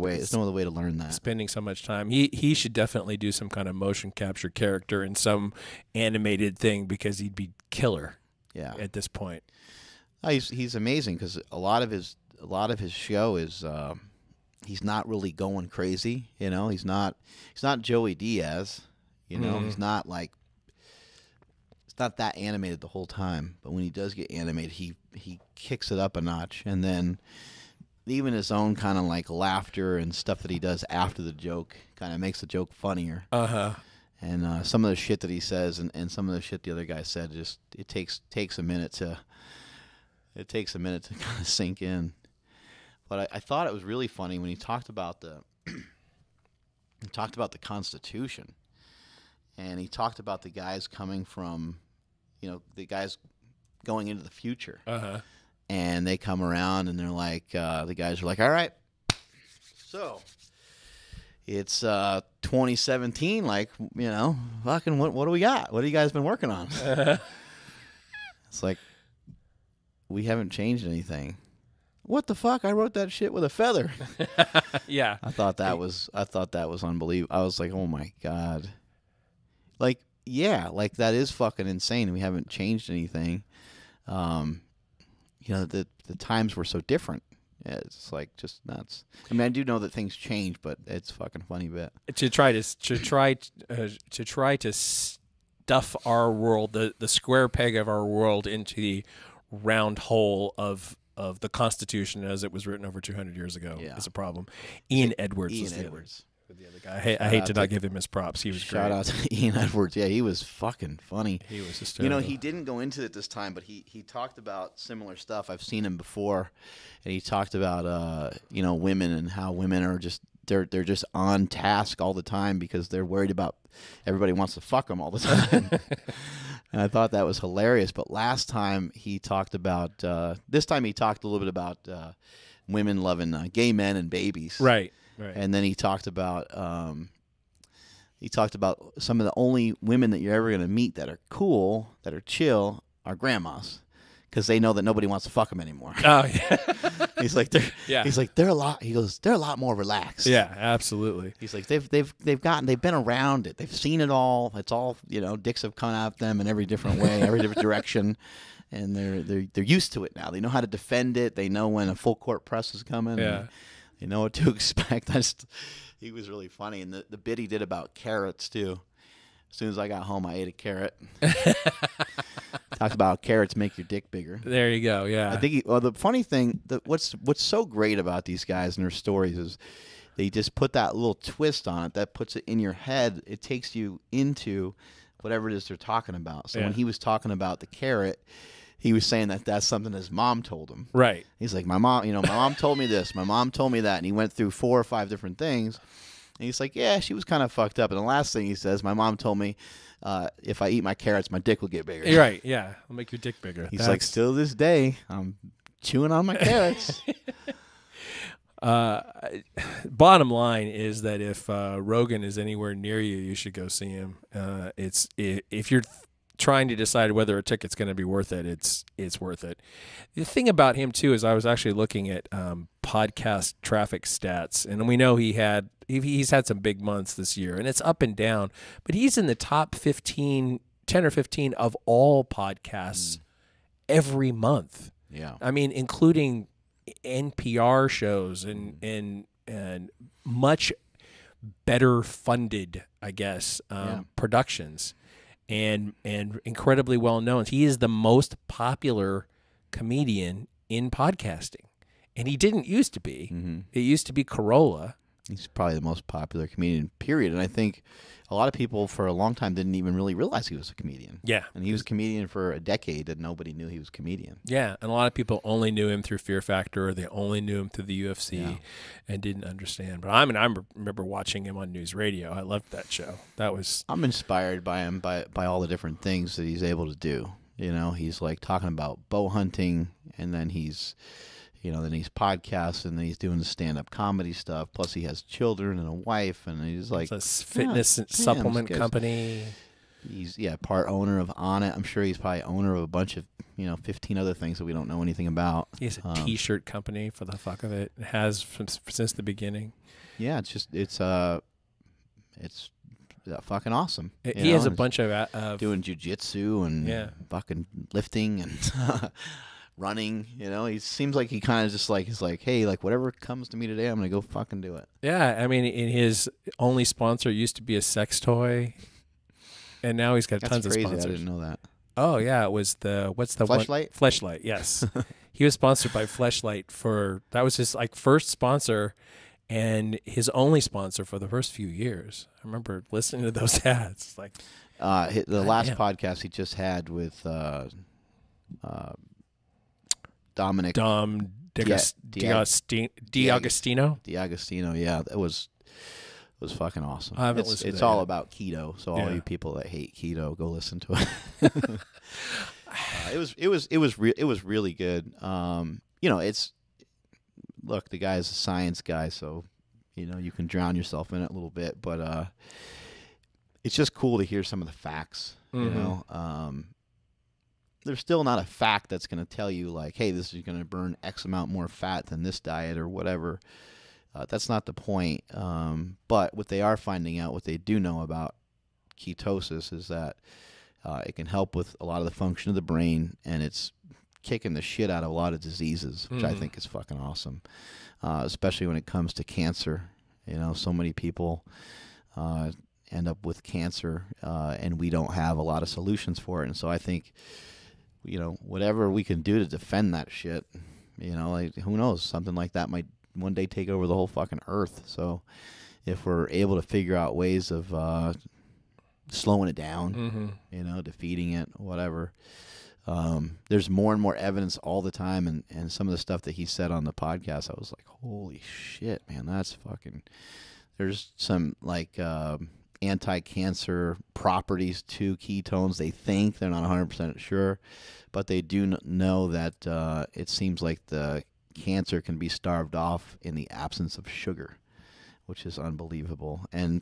way to learn that. Spending so much time. He should definitely do some kind of motion capture character in some animated thing because he'd be killer. Yeah. At this point. He's amazing because a lot of his show is he's not really going crazy. You know, he's not Joey Diaz. You know, he's not like, it's not that animated the whole time. But when he does get animated, he kicks it up a notch. And then even his own kind of like laughter and stuff that he does after the joke kind of makes the joke funnier. And some of the shit that he says and some of the shit the other guy said, just it takes a minute to kind of sink in. But I thought it was really funny when he talked about the Constitution, and he talked about the guys coming from, you know, the guys going into the future. And they come around and they're like, the guys are like, all right, so it's 2017, like, you know, fucking what do we got? What have you guys been working on? It's like, we haven't changed anything. What the fuck? I wrote that shit with a feather. Yeah. I thought that was unbelievable. I was like, oh my God. Like, yeah, like that is fucking insane. We haven't changed anything. You know, the times were so different. Yeah, it's like just nuts. I mean, I do know that things change, but it's fucking funny bit. To try to stuff our world, the square peg of our world, into the round hole of the Constitution as it was written over 200 years ago is a problem. Ian Edwards was the other guy. I hate to not give him his props. He was great. Shout out to Ian Edwards. Yeah, he was fucking funny. He was hysterical. You know, he didn't go into it this time, but he talked about similar stuff. I've seen him before, and he talked about you know, women and how women are just they're just on task all the time because they're worried about everybody wants to fuck them all the time. And I thought that was hilarious. But last time he talked about this time he talked a little bit about women loving gay men and babies. Right. And then he talked about some of the only women that you're ever going to meet that are cool, that are chill, are grandmas, because they know that nobody wants to fuck them anymore. Oh yeah. He's like they're a lot more relaxed. Yeah, absolutely. He's like they've been around it. They've seen it all. It's all, you know, dicks have come at them in every different way, every different direction. And they're used to it now. They know how to defend it. They know when a full court press is coming. Yeah. You know what to expect. He was really funny. And the bit he did about carrots, too. As soon as I got home, I ate a carrot. Talked about how carrots make your dick bigger. There you go, yeah. I think the funny thing, what's so great about these guys and their stories is they just put that little twist on it that puts it in your head. It takes you into whatever it is they're talking about. So when he was talking about the carrot, he was saying that that's something his mom told him. Right. He's like, my mom told me this, my mom told me that, and he went through 4 or 5 different things. And he's like, yeah, she was kind of fucked up. And the last thing he says, my mom told me if I eat my carrots, my dick will get bigger. Right, yeah. I'll make your dick bigger. He's like, still to this day, I'm chewing on my carrots. Bottom line is that if Rogan is anywhere near you, you should go see him. If you're trying to decide whether a ticket's going to be worth it, it's worth it. The thing about him too is I was actually looking at podcast traffic stats, and we know he's had some big months this year, and it's up and down, but he's in the top 10 or 15 of all podcasts every month. Yeah, I mean, including NPR shows and much better funded, I guess, productions. And incredibly well known. He is the most popular comedian in podcasting, and he didn't used to be. Mm-hmm. It used to be Corolla. He's probably the most popular comedian, period. And I think a lot of people for a long time didn't even really realize he was a comedian. Yeah. And he was a comedian for a decade and nobody knew he was a comedian. Yeah, and a lot of people only knew him through Fear Factor, or they only knew him through the UFC and didn't understand. But I remember watching him on News Radio. I loved that show. I'm inspired by him, by all the different things that he's able to do. You know, he's like talking about bow hunting, and then he's podcasting, and then he's doing the stand-up comedy stuff. Plus, he has children and a wife, and he's like it's a fitness supplement company. He's part owner of Onnit. I'm sure he's probably owner of a bunch of 15 other things that we don't know anything about. He has a T-shirt company for the fuck of it. It has since the beginning. Yeah, it's fucking awesome. He has a bunch of doing jiu-jitsu and fucking lifting and running. You know, he seems like he kind of just like he's like, hey, like whatever comes to me today, I'm gonna go fucking do it. Yeah, I mean, in his only sponsor used to be a sex toy, and now he's got tons of sponsors. I didn't know that. Oh yeah, it was what's the Fleshlight? Fleshlight, yes. He was sponsored by Fleshlight that was his like first sponsor and his only sponsor for the first few years. I remember listening to those ads. It's like the last podcast he just had with Dominic D'Agostino. Yeah, it was fucking awesome. I haven't listened to It's that all yet. About keto, so all you people that hate keto, go listen to it. It was really good. You know, look, the guy's a science guy, so you know you can drown yourself in it a little bit, but it's just cool to hear some of the facts. You know, there's still not a fact that's going to tell you like, hey, this is going to burn X amount more fat than this diet or whatever. That's not the point. But what they are finding out, what they do know about ketosis is that it can help with a lot of the function of the brain, and it's kicking the shit out of a lot of diseases, which I think is fucking awesome, especially when it comes to cancer. You know, so many people end up with cancer, and we don't have a lot of solutions for it. And so I think, you know, whatever we can do to defend that shit, you know, like, who knows, something like that might one day take over the whole fucking earth. So if we're able to figure out ways of slowing it down, you know, defeating it, whatever, there's more and more evidence all the time. And some of the stuff that he said on the podcast, I was like, holy shit, man, that's fucking, there's some like anti-cancer properties to ketones. They think, they're not 100% sure, but they do know that it seems like the cancer can be starved off in the absence of sugar, which is unbelievable. And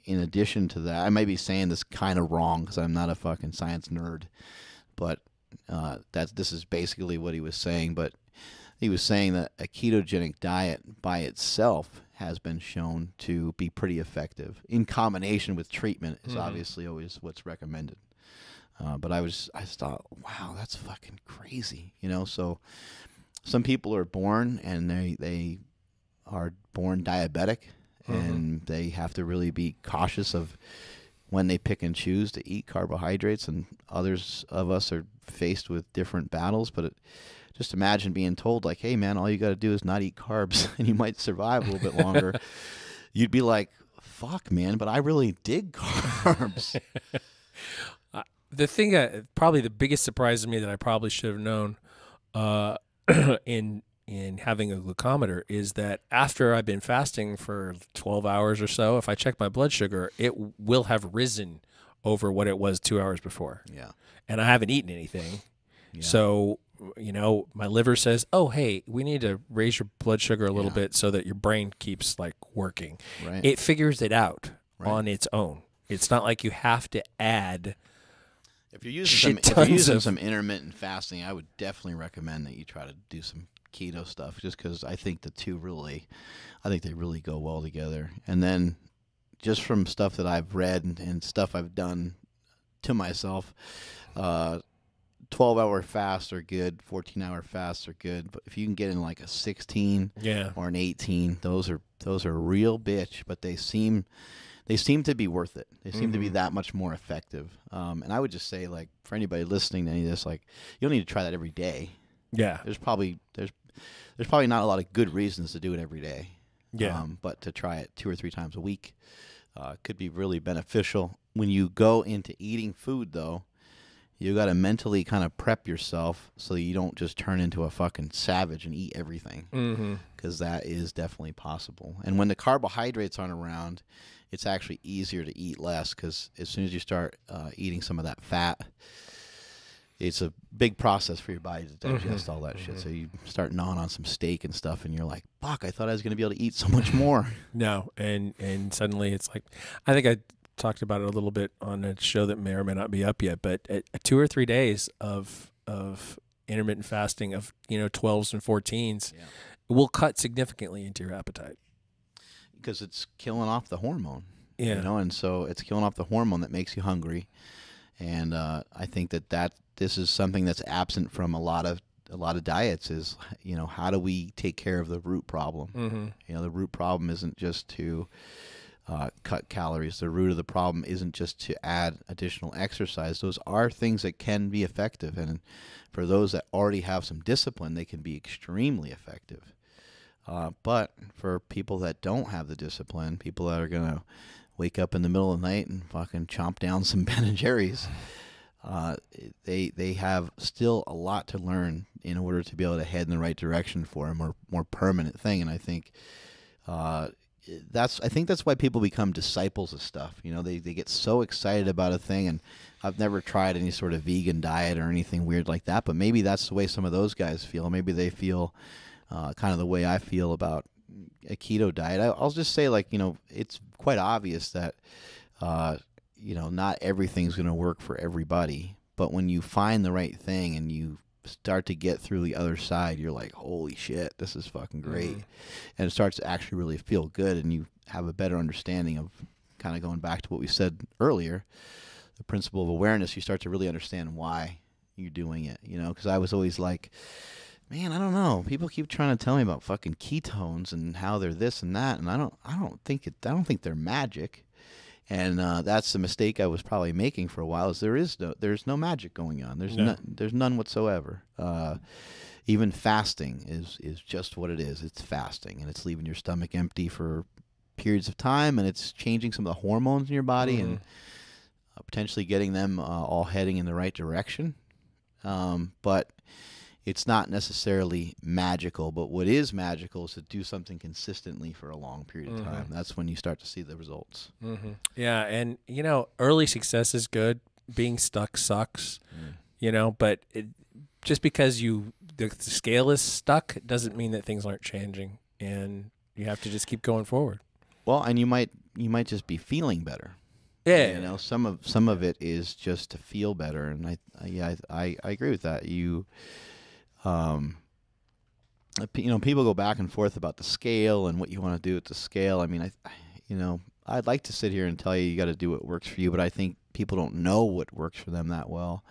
in addition to that, I might be saying this kind of wrong because I'm not a fucking science nerd, but this is basically what he was saying. But he was saying that a ketogenic diet by itself has been shown to be pretty effective. In combination with treatment is obviously always what's recommended. But I thought, wow, that's fucking crazy, you know. So some people are born and they are born diabetic, and they have to really be cautious of when they pick and choose to eat carbohydrates, and others of us are faced with different battles. But just imagine being told like, hey man, all you got to do is not eat carbs and you might survive a little bit longer. You'd be like, fuck man, but I really dig carbs. The thing probably the biggest surprise to me that I probably should have known in having a glucometer is that after I've been fasting for 12 hours or so, if I check my blood sugar, it will have risen over what it was 2 hours before. Yeah. And I haven't eaten anything. Yeah. So, you know, my liver says, oh, hey, we need to raise your blood sugar a little bit so that your brain keeps like working. Right. It figures it out on its own. It's not like you have to add. If you're using some intermittent fasting, I would definitely recommend that you try to do some keto stuff, just because I think the two they really go well together. And then just from stuff that I've read and stuff I've done to myself, 12-hour fasts are good, 14-hour fasts are good, but if you can get in like a 16 or an 18, those are real bitch, but they seem to be worth it. They seem to be that much more effective. And I would just say, like, for anybody listening to any of this, like, you don't need to try that every day. Yeah. There's probably not a lot of good reasons to do it every day. Yeah. But to try it 2 or 3 times a week could be really beneficial. When you go into eating food, though, you got to mentally kind of prep yourself so you don't just turn into a fucking savage and eat everything, because that is definitely possible. And when the carbohydrates aren't around, it's actually easier to eat less, because as soon as you start eating some of that fat, it's a big process for your body to digest all that shit. So you start gnawing on some steak and stuff, and you're like, fuck, I thought I was going to be able to eat so much more. No, and suddenly it's like, I think I talked about it a little bit on a show that may or may not be up yet, but 2 or 3 days of intermittent fasting of 12s and 14s will cut significantly into your appetite, because it's killing off the hormone. Yeah. And so it's killing off the hormone that makes you hungry. And I think that this is something that's absent from a lot of a lot of diets is, how do we take care of the root problem? Mm-hmm. The root problem isn't just to cut calories. The root of the problem isn't just to add additional exercise. Those are things that can be effective, and for those that already have some discipline, they can be extremely effective. But for people that don't have the discipline, people that are gonna wake up in the middle of the night and fucking chomp down some Ben and Jerry's, they have still a lot to learn in order to be able to head in the right direction for a more permanent thing. And I think that's why people become disciples of stuff. They get so excited about a thing, and I've never tried any sort of vegan diet or anything weird like that, but maybe that's the way some of those guys feel. Maybe they feel kind of the way I feel about a keto diet. I'll just say, it's quite obvious that not everything's going to work for everybody, but when you find the right thing and you start to get through the other side, you're like, holy shit, this is fucking great. And it starts to actually really feel good, and you have a better understanding of, kind of going back to what we said earlier, the principle of awareness. You start to really understand why you're doing it, because I was always like, man, I don't know, people keep trying to tell me about fucking ketones and how they're this and that, and I don't think they're magic. And that's the mistake I was probably making for a while. Is there's no magic going on. There's none whatsoever. Even fasting is just what it is. It's fasting, and it's leaving your stomach empty for periods of time, and it's changing some of the hormones in your body, and potentially getting them all heading in the right direction. But it's not necessarily magical. But what is magical is to do something consistently for a long period of time. That's when you start to see the results. Yeah, and early success is good. Being stuck sucks. But just because the scale is stuck doesn't mean that things aren't changing, and you have to just keep going forward. Well, and you might just be feeling better. Yeah, some of it is just to feel better, and I agree with that. People go back and forth about the scale and what you want to do with the scale. I mean, I'd like to sit here and tell you got to do what works for you, but I think people don't know what works for them that well.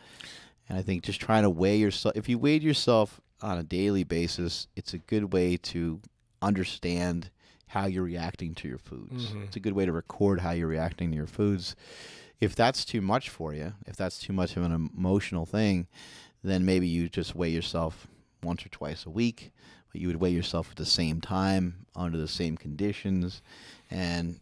And I think just trying to weigh yourself, if you weighed yourself on a daily basis, it's a good way to understand how you're reacting to your foods. It's a good way to record how you're reacting to your foods. If that's too much for you, if that's too much of an emotional thing, then maybe you just weigh yourself once or twice a week, but you would weigh yourself at the same time under the same conditions. And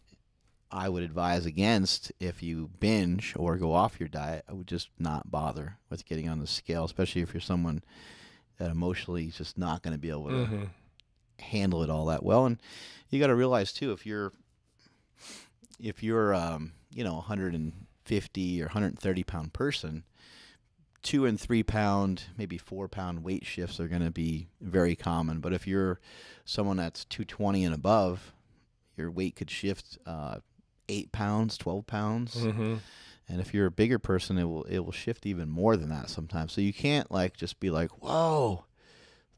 I would advise against, if you binge or go off your diet, I would just not bother with getting on the scale, especially if you're someone that emotionally is just not going to be able to handle it all that well. And you got to realize too, if you're 150 or 130 pound person, 2 and 3 pound, maybe 4 pound weight shifts are going to be very common. But if you're someone that's 220 and above, your weight could shift 8 pounds, 12 pounds. And if you're a bigger person, it will shift even more than that sometimes. So you can't just be like, whoa,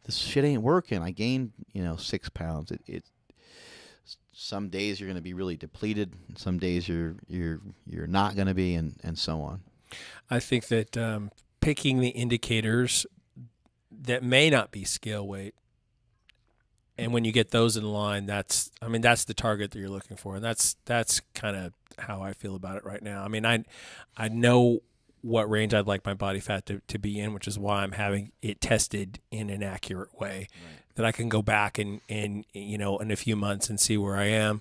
this shit ain't working. I gained 6 pounds. Some days you're going to be really depleted, and some days you're not going to be, and so on. I think that picking the indicators that may not be scale weight, and when you get those in line, that's the target that you're looking for, and that's kind of how I feel about it right now. I mean, I know what range I'd like my body fat to be in, which is why I'm having it tested in an accurate way, that I can go back and in a few months and see where I am.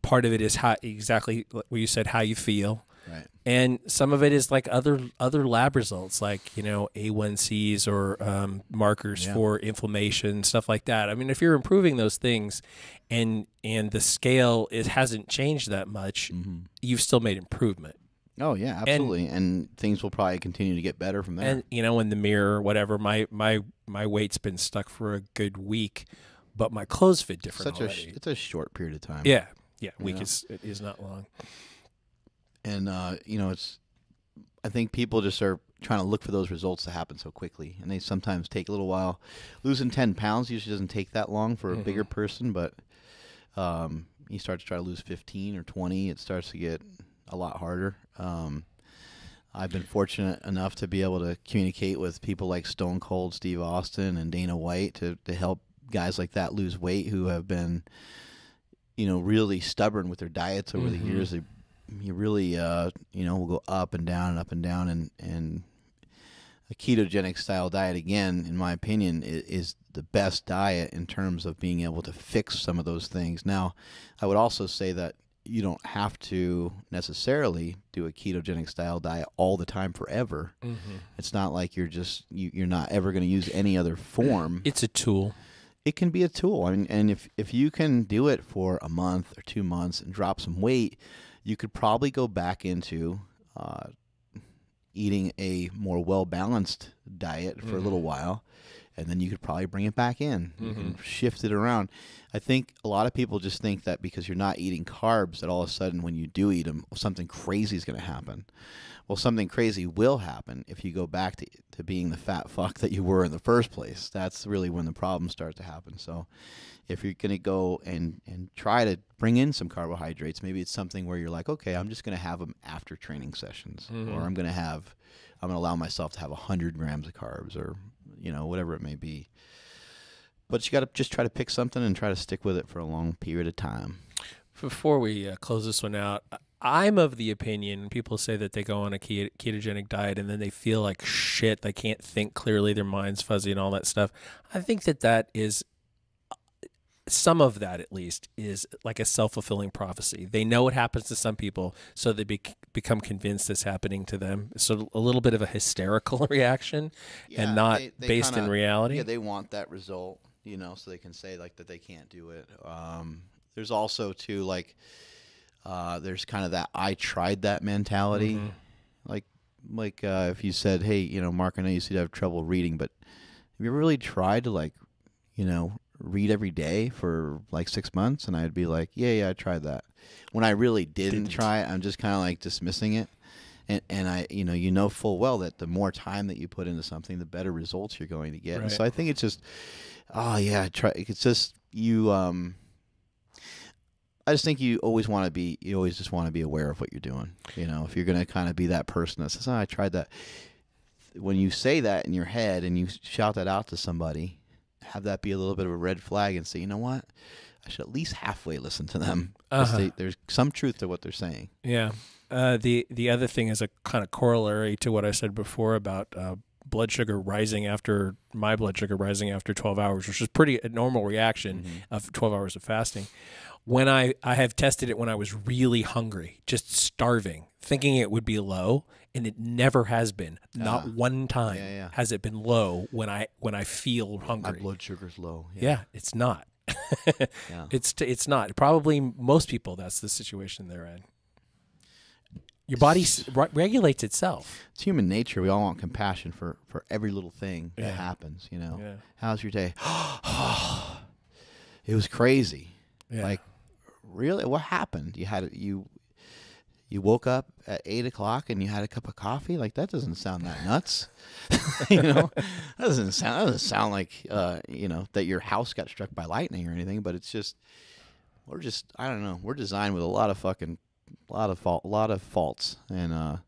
Part of it is exactly what you said, how you feel. Right. And some of it is like other lab results, like A1Cs or markers for inflammation, stuff like that. I mean, if you're improving those things, and the scale hasn't changed that much, you've still made improvement. Oh yeah, absolutely. And things will probably continue to get better from there. And in the mirror, whatever, my weight's been stuck for a good week, but my clothes fit different. It's a short period of time. Yeah, week is not long. And I think people just are trying to look for those results to happen so quickly, and they sometimes take a little while. Losing 10 pounds usually doesn't take that long for a bigger person, but you start to try to lose 15 or 20, it starts to get a lot harder. I've been fortunate enough to be able to communicate with people like Stone Cold Steve Austin and Dana White to help guys like that lose weight who have been, really stubborn with their diets over the years. You really, will go up and down and up and down. And a ketogenic style diet, again, in my opinion, is the best diet in terms of being able to fix some of those things. Now, I would also say that you don't have to necessarily do a ketogenic style diet all the time forever. It's not like you're not ever going to use any other form. It's a tool. It can be a tool. I mean, and if you can do it for a month or 2 months and drop some weight, you could probably go back into eating a more well-balanced diet for a little while, and then you could probably bring it back in. You can shift it around. I think a lot of people just think that because you're not eating carbs, that all of a sudden when you do eat them, something crazy is going to happen. Well, something crazy will happen if you go back to being the fat fuck that you were in the first place. That's really when the problems start to happen. So if you're going to go and try to bring in some carbohydrates, maybe it's something where you're like, okay, I'm just going to have them after training sessions, or I'm going to allow myself to have 100 grams of carbs, or whatever it may be. But you got to just try to pick something and try to stick with it for a long period of time. Before we close this one out, I'm of the opinion, people say that they go on a ketogenic diet and then they feel like shit, they can't think clearly, their mind's fuzzy and all that stuff. I think that is, some of that at least, is like a self-fulfilling prophecy. They know what happens to some people, so they become convinced it's happening to them. So a little bit of a hysterical reaction, and not based in reality. Yeah, they want that result, so they can say like that they can't do it. There's also too there's kind of that I tried that mentality. Like if you said, hey, Mark, I know you seem to have trouble reading, but have you ever really tried to read every day for like 6 months? And I'd be like, yeah, I tried that. When I really didn't try it, I'm just kind of like dismissing it. And I, full well that the more time that you put into something, the better results you're going to get. Right. And so I think it's just, it's just I just think you always just want to be aware of what you're doing. If you're going to kind of be that person that says, I tried that. When you say that in your head and you shout that out to somebody, have that be a little bit of a red flag and say, you know what? I should at least halfway listen to them. There's some truth to what they're saying. Yeah. The other thing is a kind of corollary to what I said before about my blood sugar rising after 12 hours, which is a normal reaction of 12 hours of fasting. When I have tested it when I was really hungry, just starving, thinking it would be low, and it never has been. Not one time has it been low when I feel hungry. My blood sugar's low. Yeah, it's not. It's not. Probably most people, that's the situation they're in. Your body regulates itself. It's human nature. We all want compassion for every little thing that happens. How's your day? It was crazy. Yeah. Like, really, what happened? You woke up at 8 o'clock and you had a cup of coffee? Like, that doesn't sound that nuts. That doesn't sound like that your house got struck by lightning or anything. But it's just I don't know. We're designed with a lot of faults, and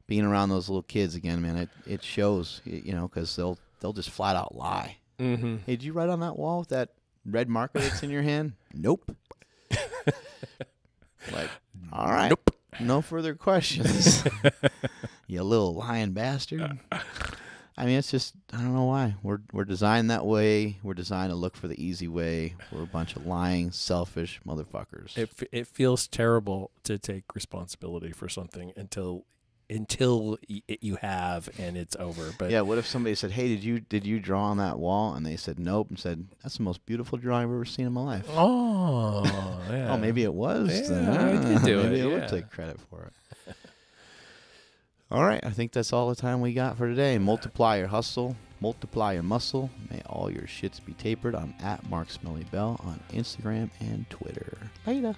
being around those little kids again, man, it shows. Because they'll just flat out lie. Hey, did you write on that wall with that red marker that's in your hand? Nope. Like, all right. Nope. No further questions. You little lying bastard. I mean, it's just, I don't know why. We're designed that way. We're designed to look for the easy way. We're a bunch of lying, selfish motherfuckers. It feels terrible to take responsibility for something until you have and it's over. But yeah, what if somebody said, "Hey, did you draw on that wall?" And they said, "Nope," and said, "That's the most beautiful drawing I've ever seen in my life." Oh, yeah. Oh, maybe it was. Yeah, I did do maybe it. I would take credit for it. All right, I think that's all the time we got for today. Multiply your hustle, multiply your muscle. May all your shits be tapered. I'm at MarkSmellyBell on Instagram and Twitter. Later.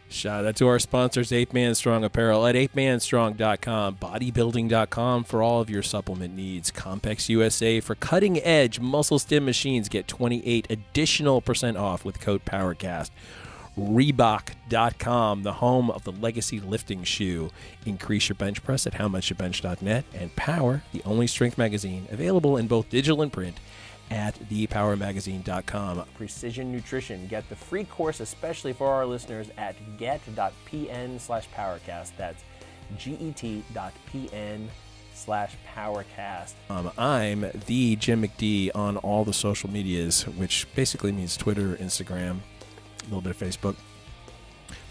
Shout out to our sponsors, 8 Man Strong Apparel at 8manstrong.com, bodybuilding.com for all of your supplement needs, Compex USA for cutting-edge muscle stim machines. Get 28% additional off with code PowerCast. Reebok.com, the home of the legacy lifting shoe. Increase your bench press at howmuchyourbench.net. And Power, the only strength magazine available in both digital and print at thepowermagazine.com. Precision Nutrition. Get the free course, especially for our listeners, at get.pn/PowerCast. That's get.pn/PowerCast. I'm the Jim McD on all the social medias, which basically means Twitter, Instagram, a little bit of Facebook.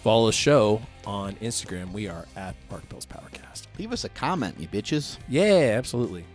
Follow the show on Instagram. We are at Mark Bill's PowerCast. Leave us a comment, you bitches. Yeah, absolutely.